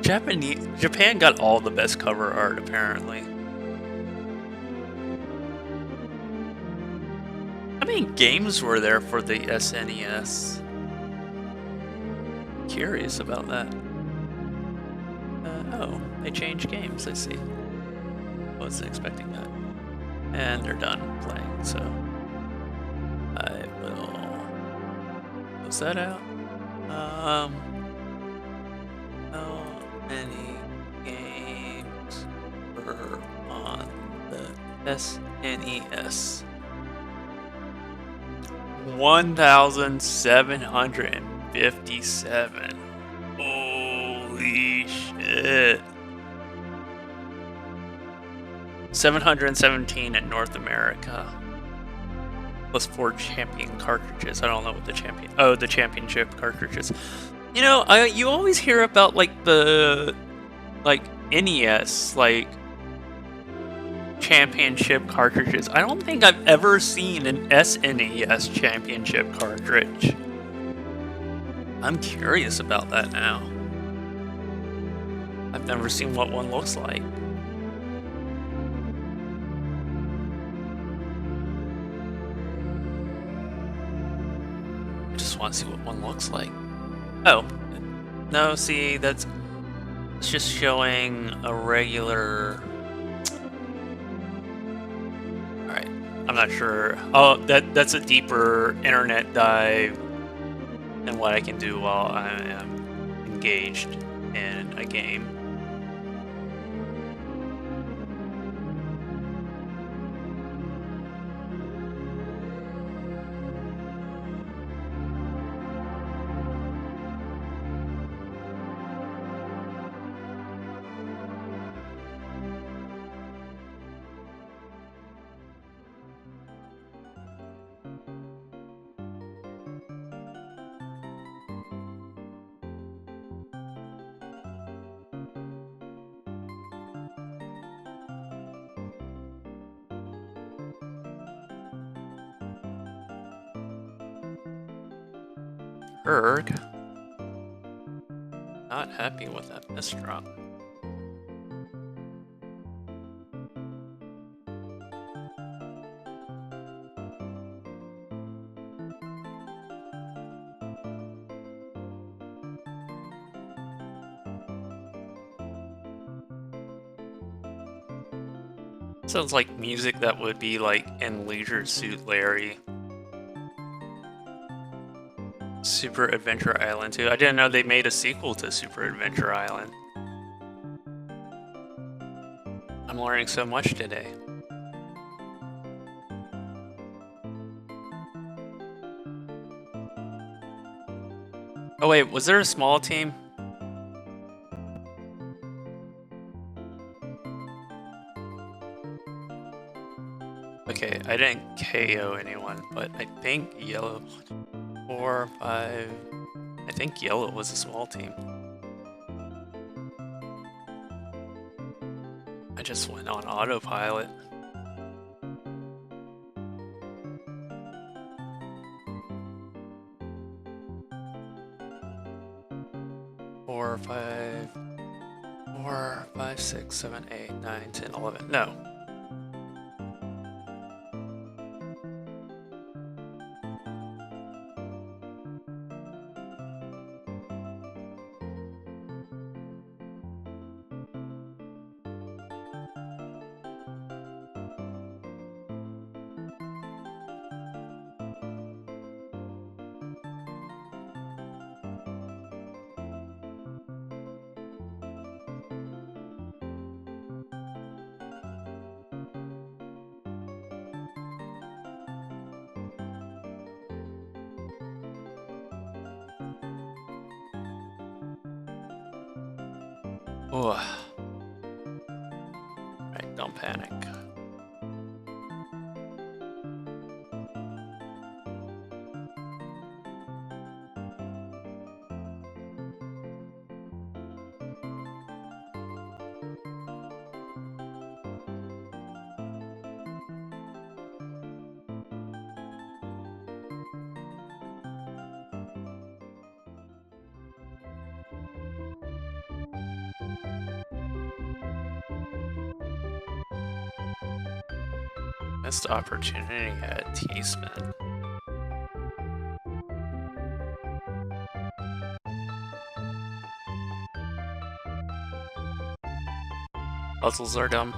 Japan got all the best cover art apparently. How many games were there for the SNES? Curious about that. Oh, they changed games, I see. I wasn't expecting that. And they're done playing, so I will close that out. How many games were on the SNES? 1,757. Holy shit. 717 in North America. Plus 4 champion cartridges. I don't know what the champion... Oh, the championship cartridges. You know, you always hear about, like, the... Like, NES, like... championship cartridges. I don't think I've ever seen an SNES championship cartridge. I'm curious about that now. I've never seen what one looks like. I just want to see what one looks like. Oh, no, see, it's just showing a regular... Alright, I'm not sure. Oh, that's a deeper internet dive than what I can do while I am engaged in a game. Erg. Not happy with that misdrop. Sounds like music that would be like in Leisure Suit Larry. Super Adventure Island 2. I didn't know they made a sequel to Super Adventure Island. I'm learning so much today. Oh wait, was there a small team? Okay, I didn't KO anyone, but I think yellow 4, 5. I think yellow was a small team. I just went on autopilot. Four, 5, 4, 5, 6, 7, 8, 9, 10, 11. No. Oh. Right, don't panic. Missed opportunity at T-Spin. Puzzles are dumb.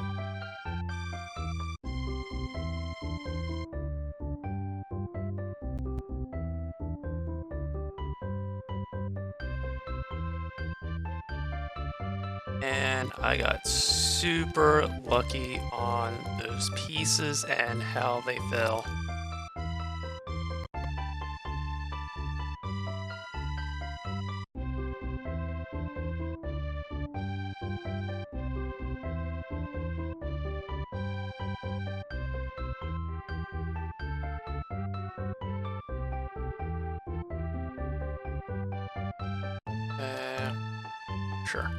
And I got super lucky on those pieces and how they fell. Sure.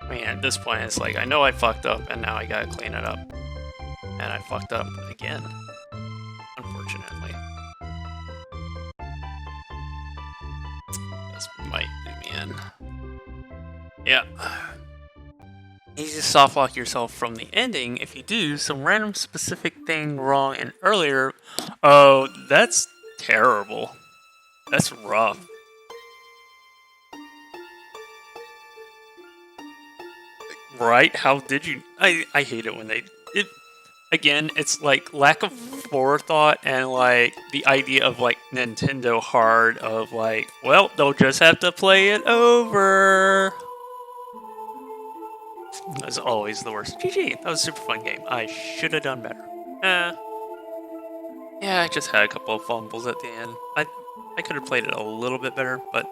I mean, at this point, it's like, I know I fucked up, and now I gotta clean it up. And I fucked up again, unfortunately. This might do me in. Yeah. You just soft lock yourself from the ending if you do some random specific thing wrong and earlier. Oh, that's terrible. That's rough. Right? How did you? I hate it when they. Again, it's like lack of forethought and like the idea of like Nintendo hard of like, well, they'll just have to play it over. That's always the worst. GG, that was a super fun game. I should have done better. Yeah, I just had a couple of fumbles at the end. I could have played it a little bit better, but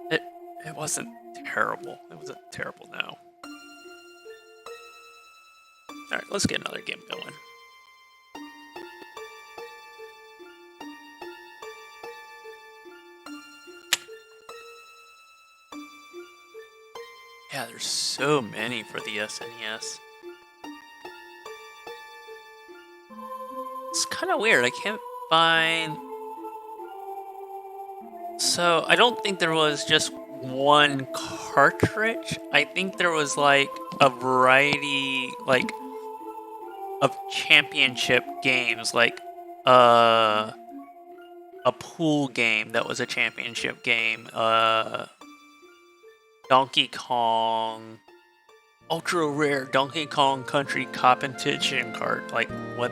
it wasn't terrible. It wasn't terrible now. Alright, let's get another game going. Yeah, there's so many for the SNES. It's kind of weird. I can't find... So, I don't think there was just one cartridge. I think there was like a variety, like of championship games, like a pool game that was a championship game, Donkey Kong, ultra rare Donkey Kong Country competition card. Like, what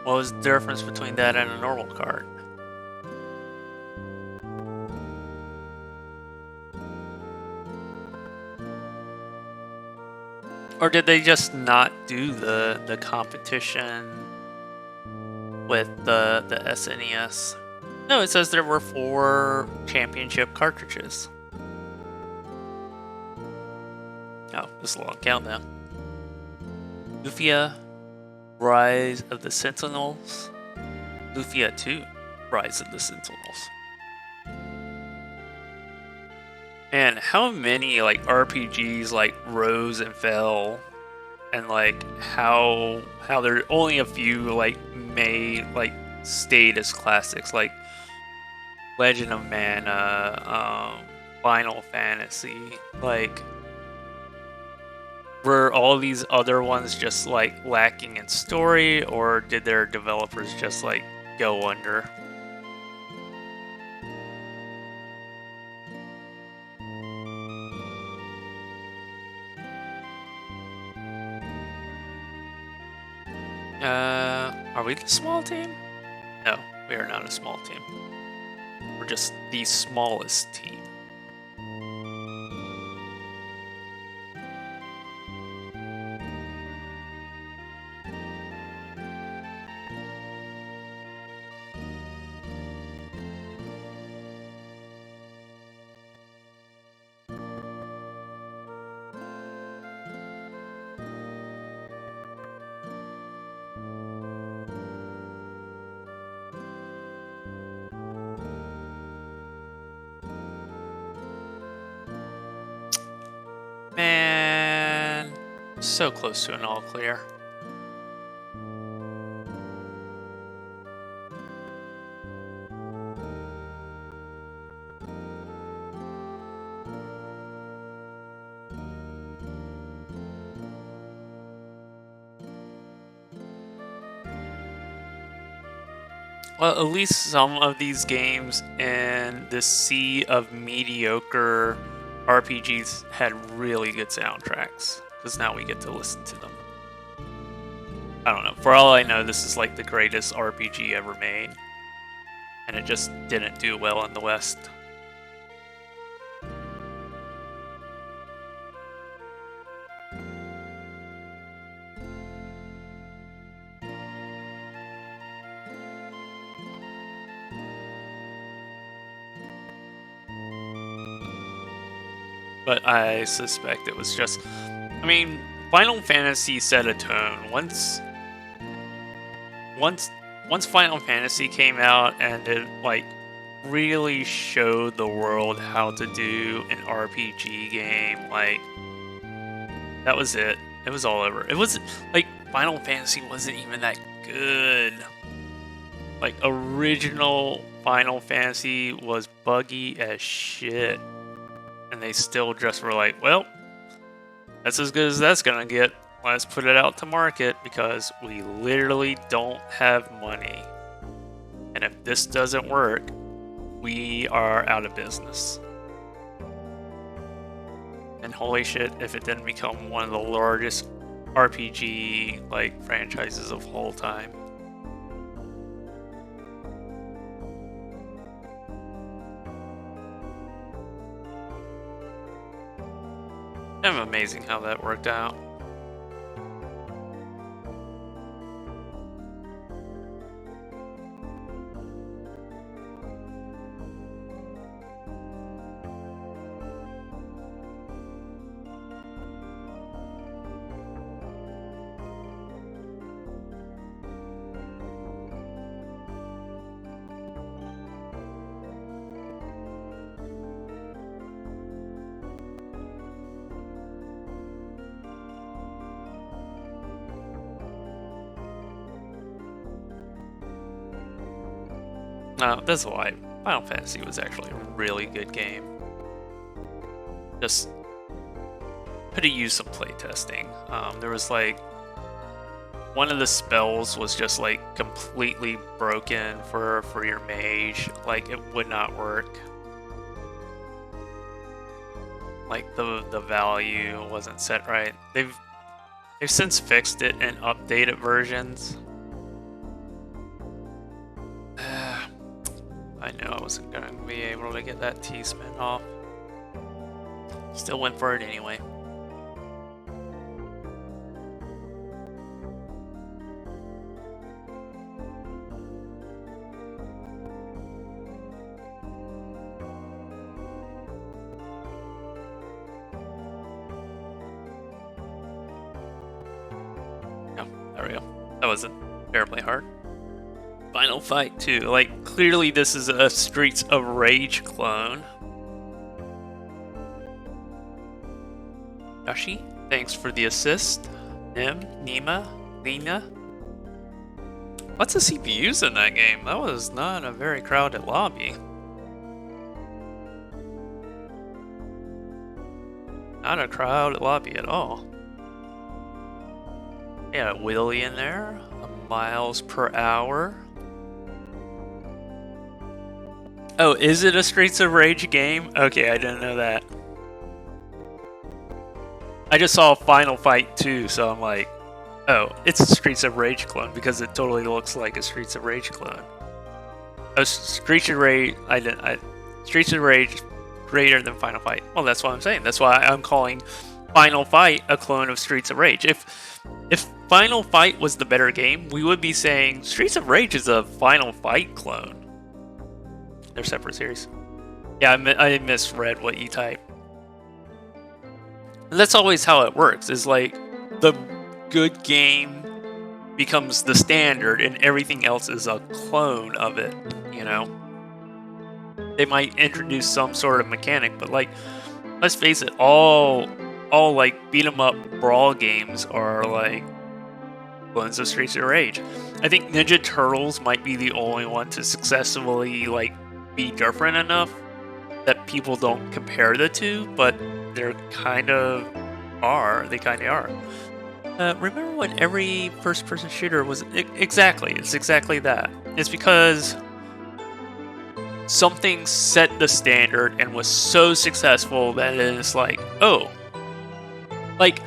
was the difference between that and a normal card? Or did they just not do the competition with the SNES? No, it says there were 4 championship cartridges. Oh, this is a long countdown. Lufia, Rise of the Sentinels. Lufia 2, Rise of the Sentinels. Man, how many like RPGs like rose and fell, and like how there are only a few like stayed as classics, like Legend of Mana, Final Fantasy. Like, were all these other ones just like lacking in story, or did their developers just like go under? Are we the small team? No, we are not a small team. We're just the smallest team. Man, so close to an all clear. Well, at least some of these games in this sea of mediocre RPGs had really good soundtracks, because now we get to listen to them. I don't know. For all I know, this is like the greatest RPG ever made, and it just didn't do well in the West. But I suspect it was just... I mean, Final Fantasy set a tone. Once Final Fantasy came out and it, like, really showed the world how to do an RPG game, like, that was it. It was all over. It was, like, Final Fantasy wasn't even that good. Like, original Final Fantasy was buggy as shit. And they still just were like, well, that's as good as that's gonna get. Let's put it out to market because we literally don't have money. And if this doesn't work, we are out of business. And holy shit, if it didn't become one of the largest RPG like franchises of all time. Kind of amazing how that worked out. No, that's why Final Fantasy was actually a really good game. Just could have used some playtesting. There was like one of the spells was just like completely broken for your mage. Like it would not work. Like the value wasn't set right. They've since fixed it in updated versions. I knew I wasn't gonna be able to get that T-spin off. Still went for it anyway. Oh, there we go. That wasn't terribly hard. Final Fight 2. Like, clearly this is a Streets of Rage clone. Yoshi, thanks for the assist. Nima, Lena. Lots of CPUs in that game. That was not a very crowded lobby. Not a crowded lobby at all. Yeah, Willy in there. Miles per hour. Oh, is it a Streets of Rage game? Okay, I didn't know that. I just saw Final Fight 2, so I'm like, oh, it's a Streets of Rage clone because it totally looks like a Streets of Rage clone. Oh, Streets of Rage, Streets of Rage greater than Final Fight. Well, that's what I'm saying. That's why I'm calling Final Fight a clone of Streets of Rage. If Final Fight was the better game, we would be saying Streets of Rage is a Final Fight clone. They're separate series. Yeah, I misread what you typed. And that's always how it works, is like the good game becomes the standard and everything else is a clone of it, you know? They might introduce some sort of mechanic, but like, let's face it, all like beat 'em up brawl games are like clones of Streets of Rage. I think Ninja Turtles might be the only one to successfully like be different enough that people don't compare the two, but they're kind of are. They kind of are. Remember when every first-person shooter was exactly? It's exactly that. It's because something set the standard and was so successful that it is like, oh, like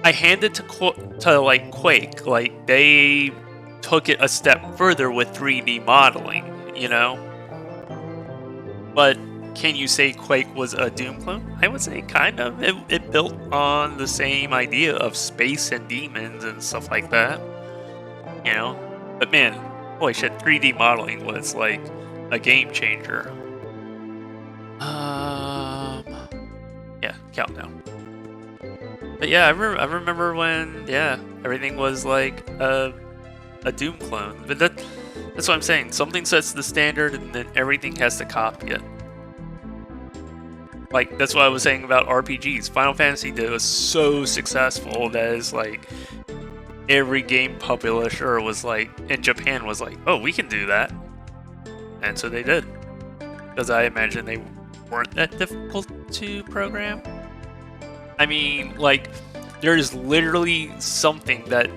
I hand it to like Quake. Like they took it a step further with 3D modeling, you know. But can you say Quake was a Doom clone? I would say kind of. It built on the same idea of space and demons and stuff like that. You know? But man, holy shit, 3D modeling was like a game changer. Yeah, Countdown. But yeah, I remember when, yeah, everything was like a Doom clone. But that's what I'm saying. Something sets the standard and then everything has to copy it. Like, that's what I was saying about RPGs. Final Fantasy was so successful that it's like every game publisher was like, in Japan was like, oh, we can do that. And so they did. Because I imagine they weren't that difficult to program. I mean, like, there's literally something that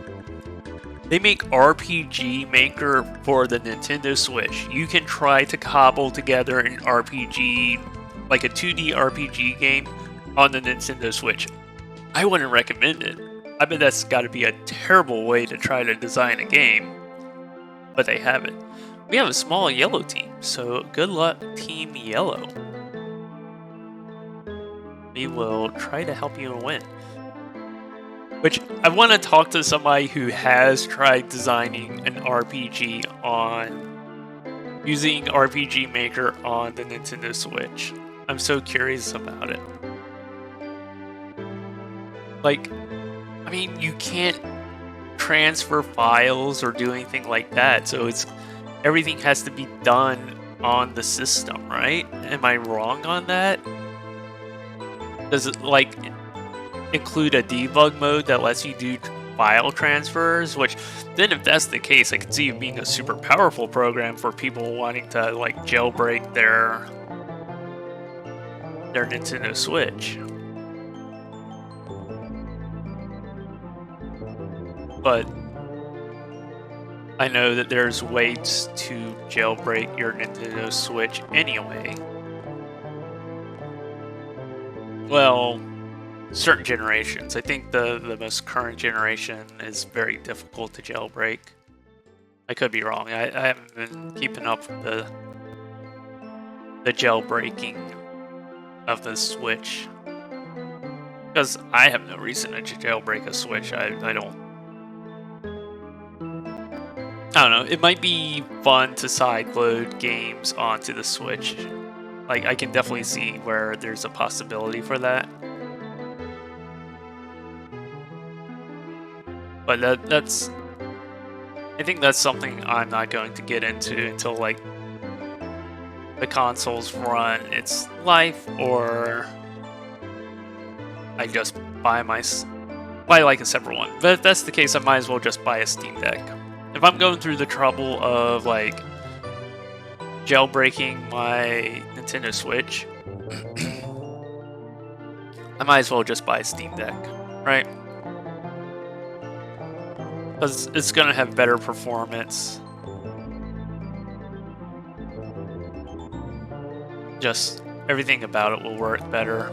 they make RPG Maker for the Nintendo Switch. You can try to cobble together an RPG, like a 2D RPG game on the Nintendo Switch. I wouldn't recommend it. I bet that's got to be a terrible way to try to design a game. But they have it. We have a small yellow team, so good luck, Team Yellow. We will try to help you win. Which, I want to talk to somebody who has tried designing an RPG on... using RPG Maker on the Nintendo Switch. I'm so curious about it. Like, I mean, you can't transfer files or do anything like that, so it's... everything has to be done on the system, right? Am I wrong on that? Does it, like, include a debug mode that lets you do file transfers? Which, then if that's the case, I could see it being a super powerful program for people wanting to, like, jailbreak their Nintendo Switch. But I know that there's ways to jailbreak your Nintendo Switch anyway. Well, certain generations. I think the most current generation is very difficult to jailbreak. I could be wrong. I haven't been keeping up with the jailbreaking of the Switch. Because I have no reason to jailbreak a Switch. I don't know. It might be fun to sideload games onto the Switch. Like, I can definitely see where there's a possibility for that. But that's... I think that's something I'm not going to get into until, like, the consoles run its life, or I just buy like a separate one. But if that's the case, I might as well just buy a Steam Deck. If I'm going through the trouble of like jailbreaking my Nintendo Switch, I might as well just buy a Steam Deck, right? Because it's gonna have better performance. Just everything about it will work better.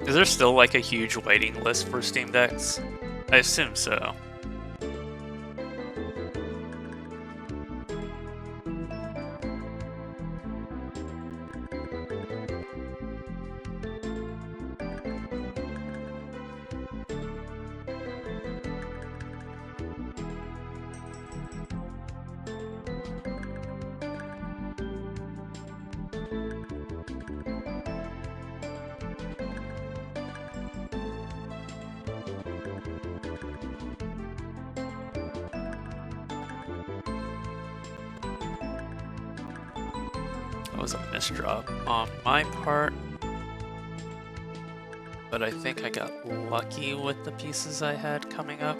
Is there still like a huge waiting list for Steam Decks? I assume so. That was a misdrop on my part, but I think I got lucky with the pieces I had coming up.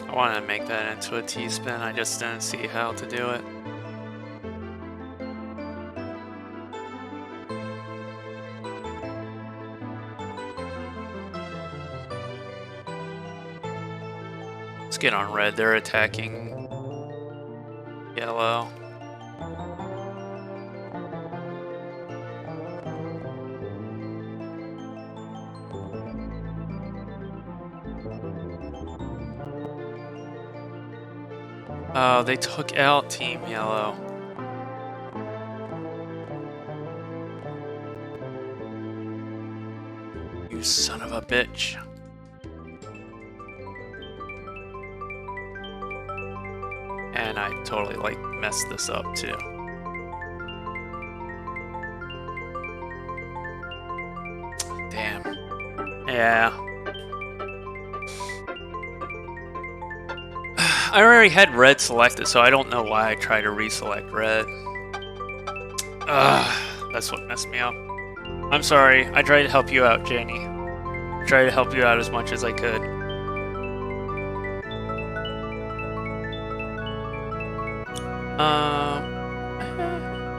I wanted to make that into a T-spin, I just didn't see how to do it. Let's get on red, they're attacking yellow. Oh, they took out Team Yellow. You son of a bitch. And I totally, like, messed this up, too. Damn. Yeah. I already had red selected, so I don't know why I tried to reselect red. That's what messed me up. I'm sorry. I tried to help you out, Jenny. I tried to help you out as much as I could.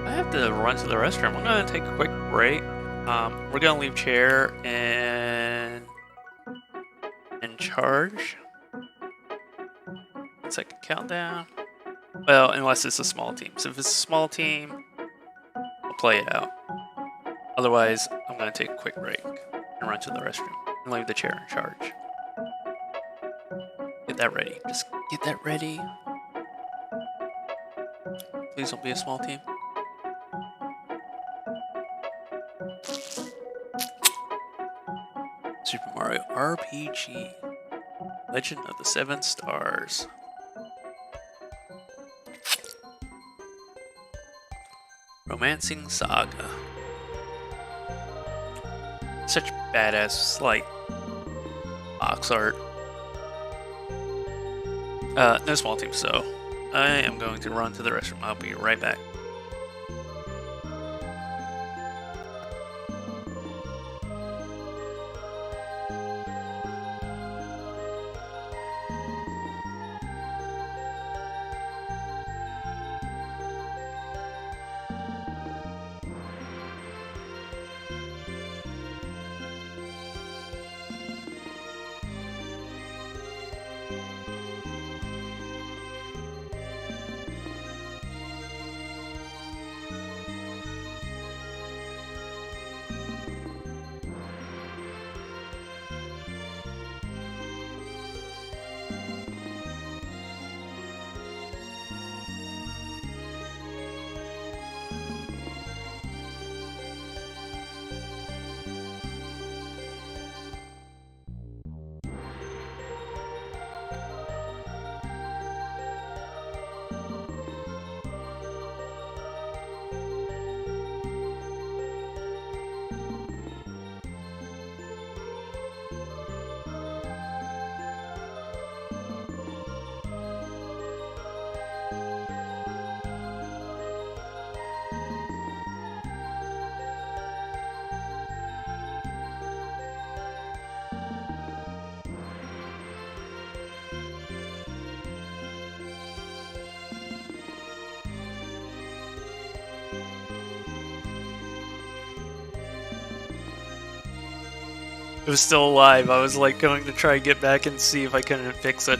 I have to run to the restroom. I'm gonna take a quick break. We're gonna leave chair in charge. Second countdown. Well, unless it's a small team. So if it's a small team, I'll play it out. Otherwise, I'm gonna take a quick break and run to the restroom and leave the chair in charge. Get that ready. Just get that ready. Please don't be a small team. Super Mario RPG. Legend of the Seven Stars. Romancing Saga. Such badass, like, box art. No small team, so I am going to run to the restroom. I'll be right back. It was still alive. I was like going to try and get back and see if I couldn't fix it.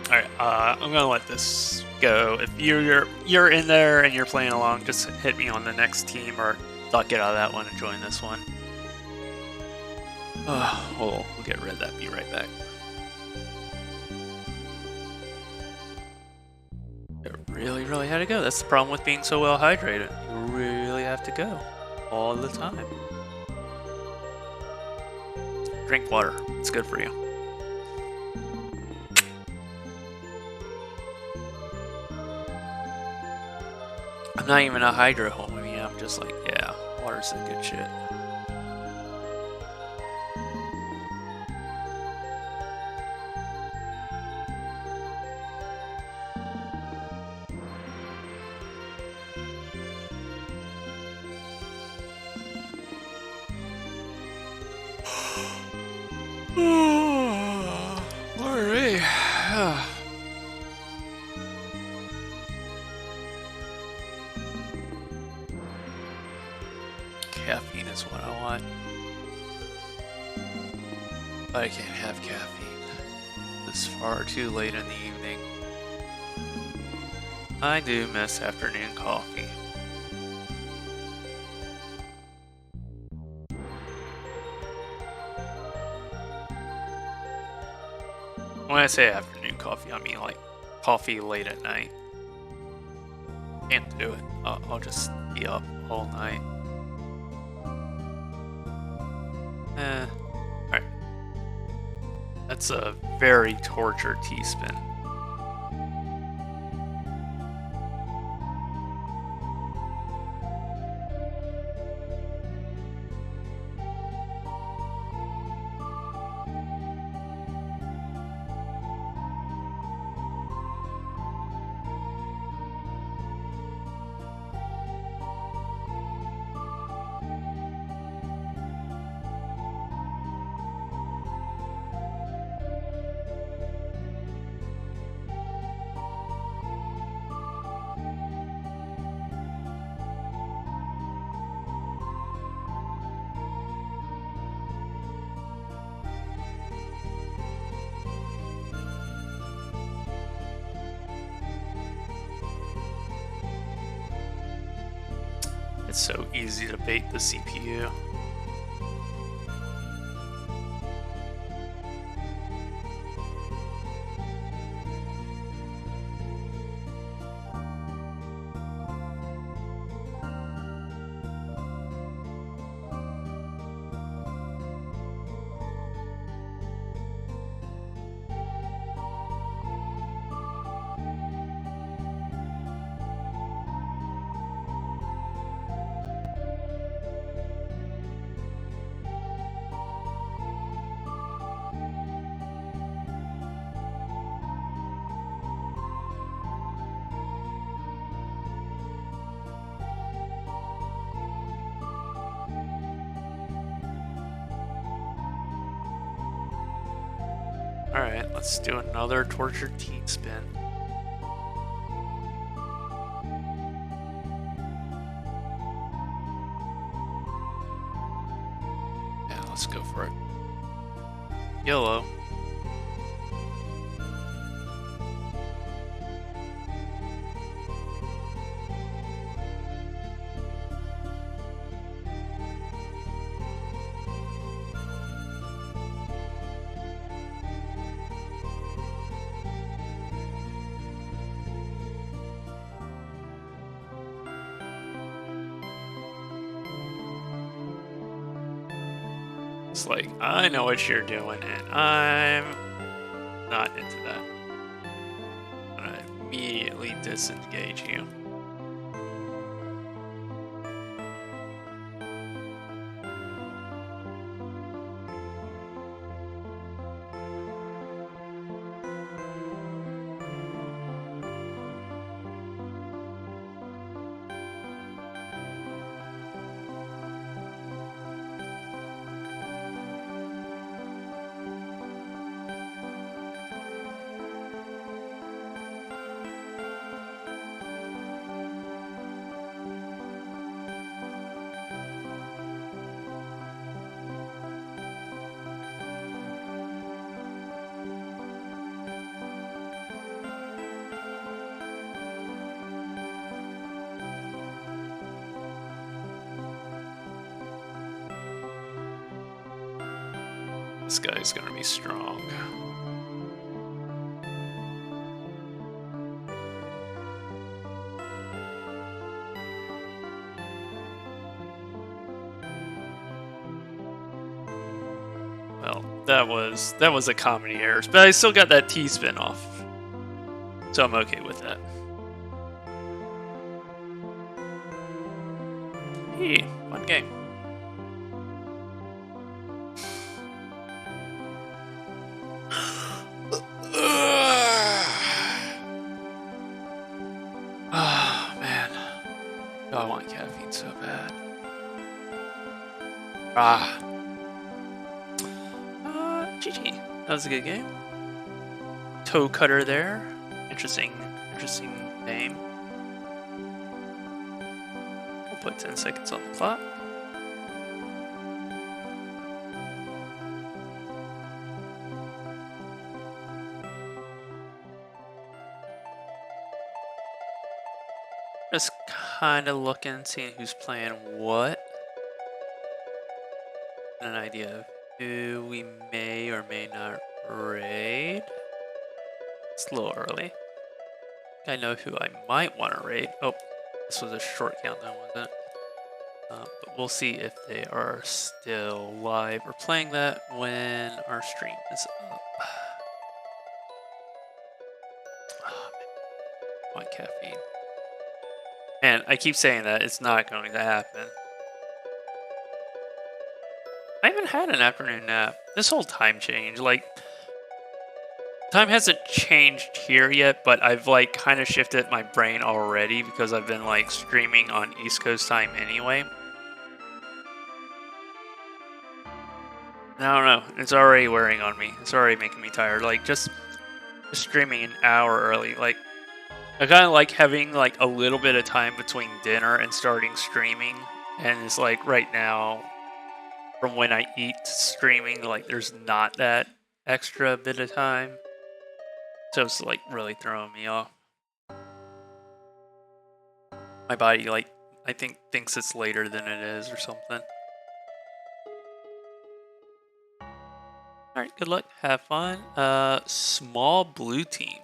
Alright, I'm gonna let this go. If you're in there and you're playing along, just hit me on the next team, or I'll get out of that one and join this one. We'll get rid of that. Be right back. It really had to go. That's the problem with being so well hydrated. You really have to go all the time. Drink water. It's good for you. I'm not even a hydro homie. I'm just like, yeah, water's the good shit. Alright. Caffeine is what I want. But I can't have caffeine. It's far too late in the evening. I do miss afternoon coffee. When I say afternoon coffee, I mean like coffee late at night. Can't do it. I'll just be up all night. Alright. That's a very tortured T-spin. It's so easy to bait the CPU. Alright, let's do another tortured T-spin. Yeah, let's go for it. Yellow. It's like, I know what you're doing, and I'm not into that. I'm gonna immediately disengage you. This guy's gonna be strong. Well, that was a comedy error, but I still got that T-spin off. So I'm okay with that. Hey, fun game. Oh, man. Oh, I want caffeine so bad. GG. That was a good game. Toe cutter there. Interesting name. We'll put 10 seconds on the clock. Just kind of looking, seeing who's playing what. An idea of who we may or may not raid. It's a little early. I know who I might want to raid. Oh, this was a short countdown, wasn't it? But we'll see if they are still live or playing that when our stream is up. Oh, man. I want caffeine. And I keep saying that it's not going to happen. I haven't had an afternoon nap. This whole time change, like, time hasn't changed here yet, but I've like kind of shifted my brain already because I've been like streaming on East Coast time anyway. I don't know. It's already wearing on me. It's already making me tired. Like just streaming an hour early. Like I kind of like having like a little bit of time between dinner and starting streaming. And it's like right now, from when I eat to streaming, like there's not that extra bit of time. So it's like really throwing me off. My body like I think thinks it's later than it is or something. Alright, good luck. Have fun. Small blue team.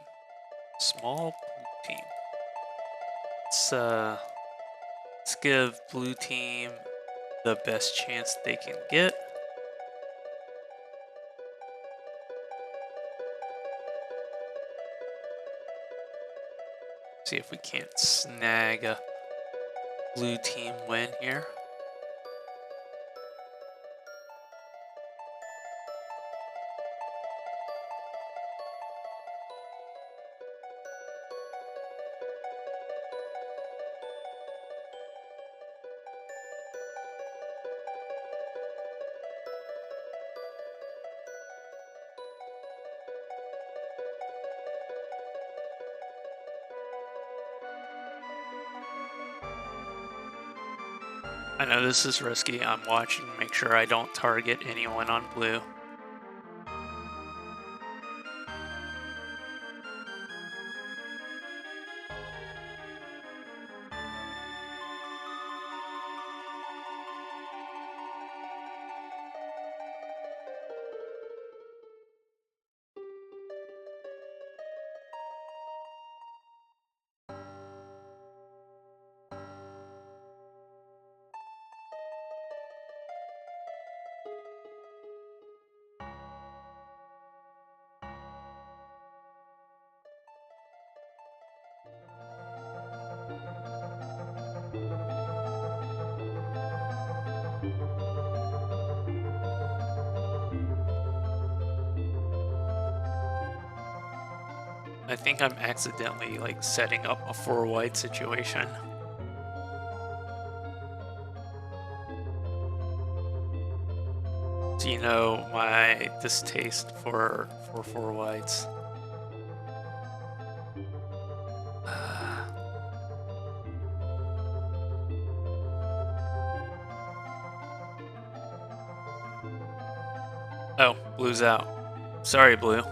Small blue team. Let's give blue team the best chance they can get. See if we can't snag a blue team win here. I know this is risky. I'm watching to make sure I don't target anyone on blue. I think I'm accidentally like setting up a 4-white situation. Do you know my distaste for 4-whites? Oh, blue's out. Sorry, blue.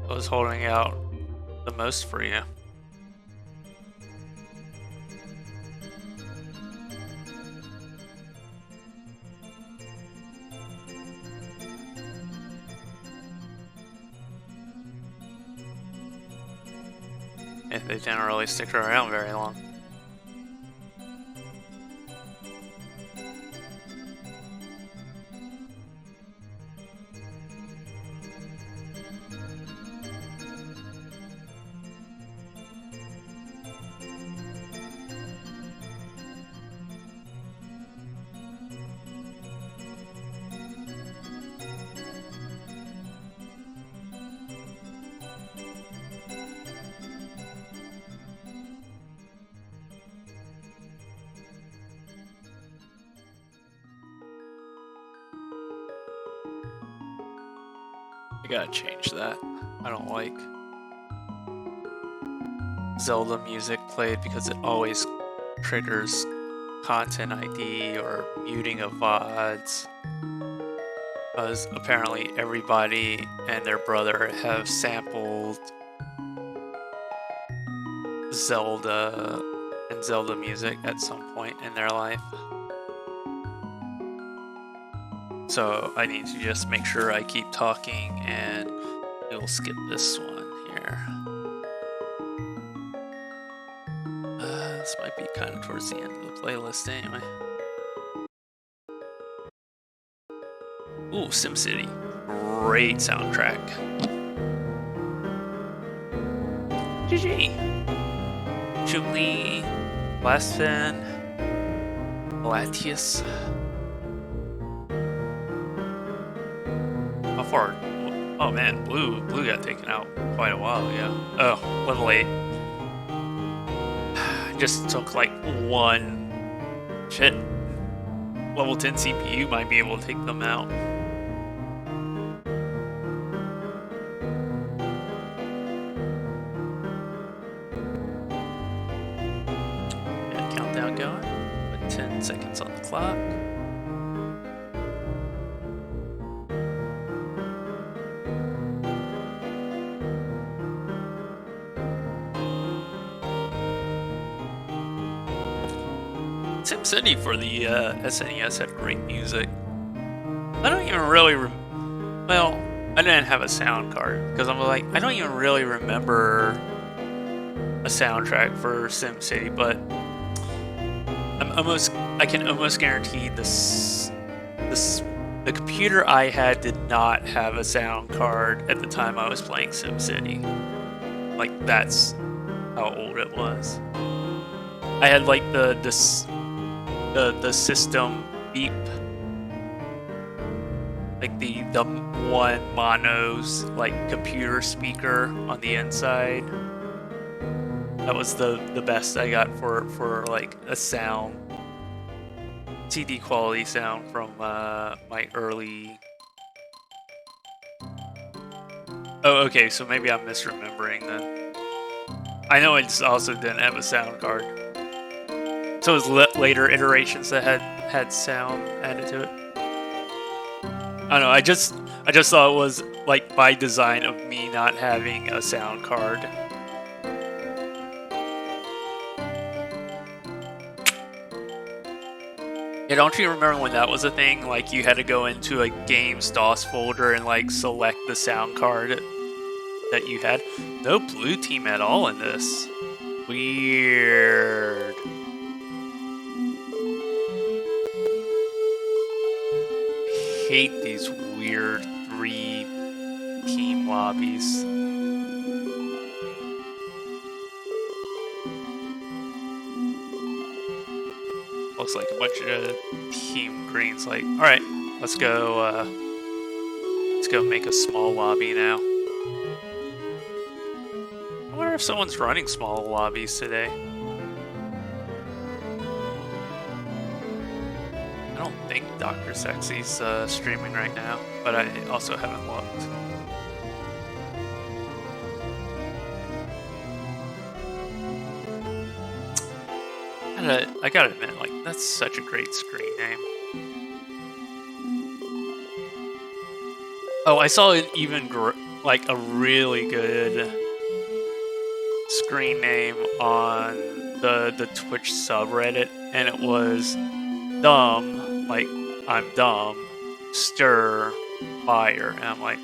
I was holding out the most for you. And they didn't really stick around very long. I gotta change that. I don't like Zelda music played because it always triggers content ID or muting of VODs. Because apparently everybody and their brother have sampled Zelda and Zelda music at some point in their life. So I need to just make sure I keep talking, and we'll skip this one here. This might be kind of towards the end of the playlist anyway. Ooh, SimCity. Great soundtrack. GG. Chun-Li, Blasphemn, Latius. How far? Oh man, blue got taken out quite a while ago. Oh, level 8. Just took like one. Shit. Level 10 CPU might be able to take them out. Yeah, countdown going. Put 10 seconds on the clock. SimCity for the SNES had great music. I don't even really well, I didn't have a sound card because I'm like, I don't even really remember a soundtrack for SimCity, but I can almost guarantee the computer I had did not have a sound card at the time I was playing SimCity. Like, that's how old it was. I had like the system beep, like the one mono's like computer speaker on the inside. That was the best I got for like a sound, CD quality sound from my early. Oh, okay, so maybe I'm misremembering then. I know I just also didn't have a sound card. So it was later iterations that had sound added to it. I don't know. I just thought it was like by design of me not having a sound card. Yeah, don't you remember when that was a thing? Like you had to go into a game's DOS folder and like select the sound card that you had. No blue team at all in this. Weird. Hate these weird 3-team lobbies. Looks like a bunch of team greens. Like, all right, let's go make a small lobby now. I wonder if someone's running small lobbies today. I don't think Dr. Sexy's streaming right now, but I also haven't looked. I gotta admit, like, that's such a great screen name. Oh, I saw an even like a really good screen name on the Twitch subreddit, and it was dumb, like I'm dumb, stir fire, and I'm like,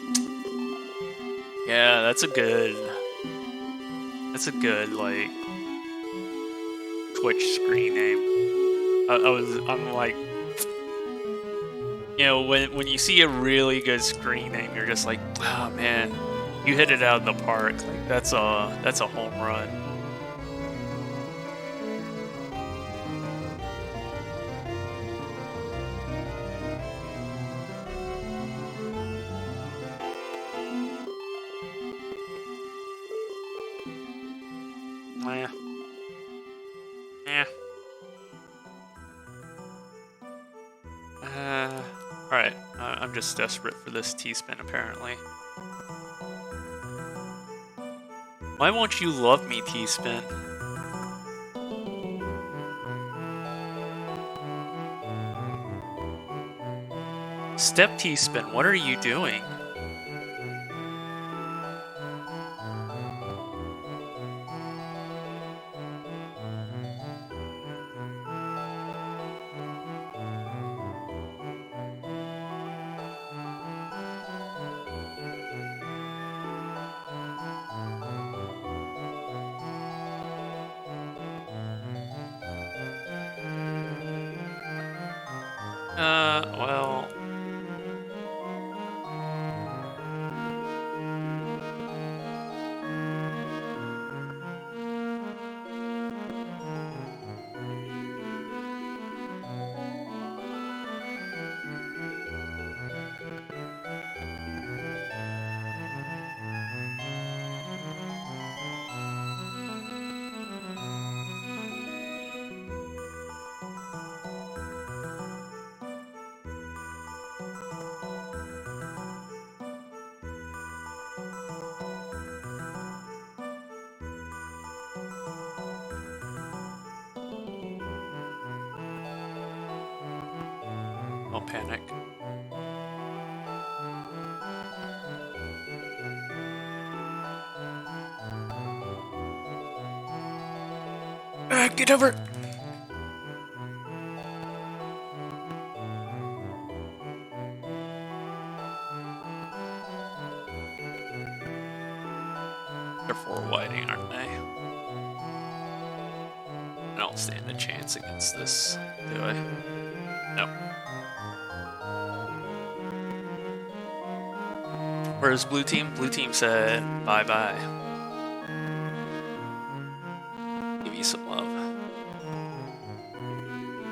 yeah, that's a good like Twitch screen name. I'm like, you know, when you see a really good screen name, you're just like, oh man, you hit it out of the park. Like that's a home run. Alright, I'm just desperate for this T-spin apparently. Why won't you love me, T-spin? Step T-spin, what are you doing? Well... Don't panic. Get over! They're forwarding, aren't they? I don't stand a chance against this, do I? No. Where's blue team? Blue team said bye-bye. Give you some love.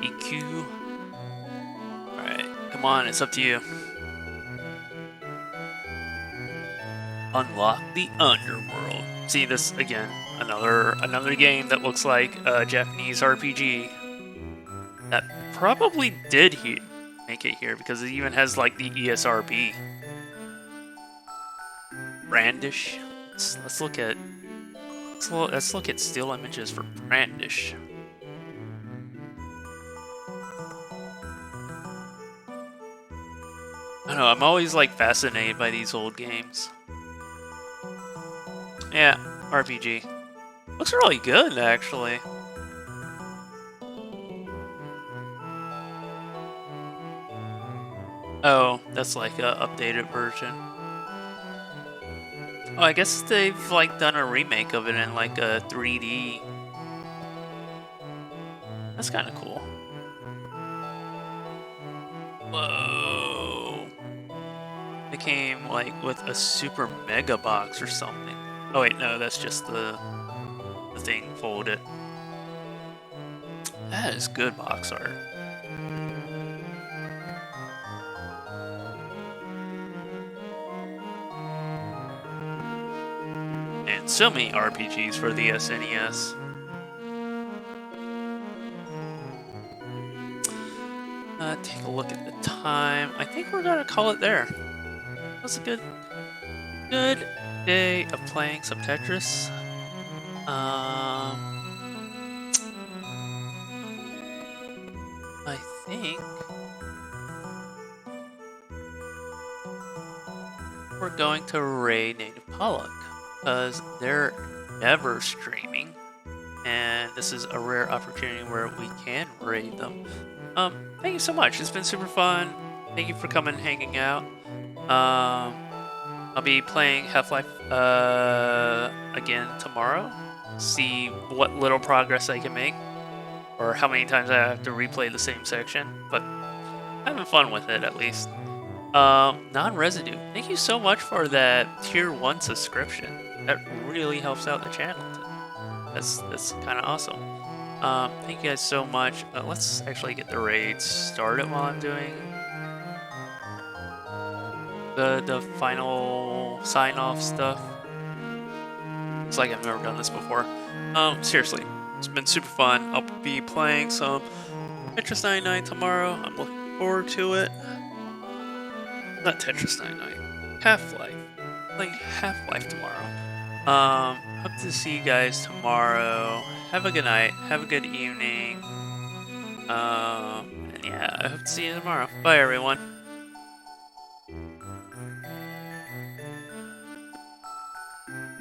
EQ. Alright, come on, it's up to you. Unlock the underworld. See this again. Another game that looks like a Japanese RPG. That probably did make it here because it even has like the ESRB. Brandish. Let's look at still images for Brandish. I don't know, I'm always like fascinated by these old games. Yeah, RPG. Looks really good, actually. Oh, that's like a updated version. Oh, I guess they've like done a remake of it in like a 3D. That's kind of cool. Whoa. It came like with a super mega box or something. Oh wait, no, that's just the thing folded. That is good box art. And so many RPGs for the SNES. Take a look at the time. I think we're gonna call it there. That was a good day of playing some Tetris. I think we're going to raid Native Pollock because they're never streaming, and this is a rare opportunity where we can raid them. Thank you so much. It's been super fun. Thank you for coming and hanging out. I'll be playing Half-Life again tomorrow. See what little progress I can make, or how many times I have to replay the same section. But having fun with it at least. Non-residue. Thank you so much for that tier 1 subscription. That really helps out the channel. That's kind of awesome. Thank you guys so much. Let's actually get the raid started while I'm doing the final sign-off stuff. It's like I've never done this before. Seriously, it's been super fun. I'll be playing some Tetris 99 tomorrow. I'm looking forward to it. Not Tetris 99. Half-Life. Playing Half-Life tomorrow. Hope to see you guys tomorrow. Have a good night. Have a good evening. And yeah, I hope to see you tomorrow. Bye, everyone.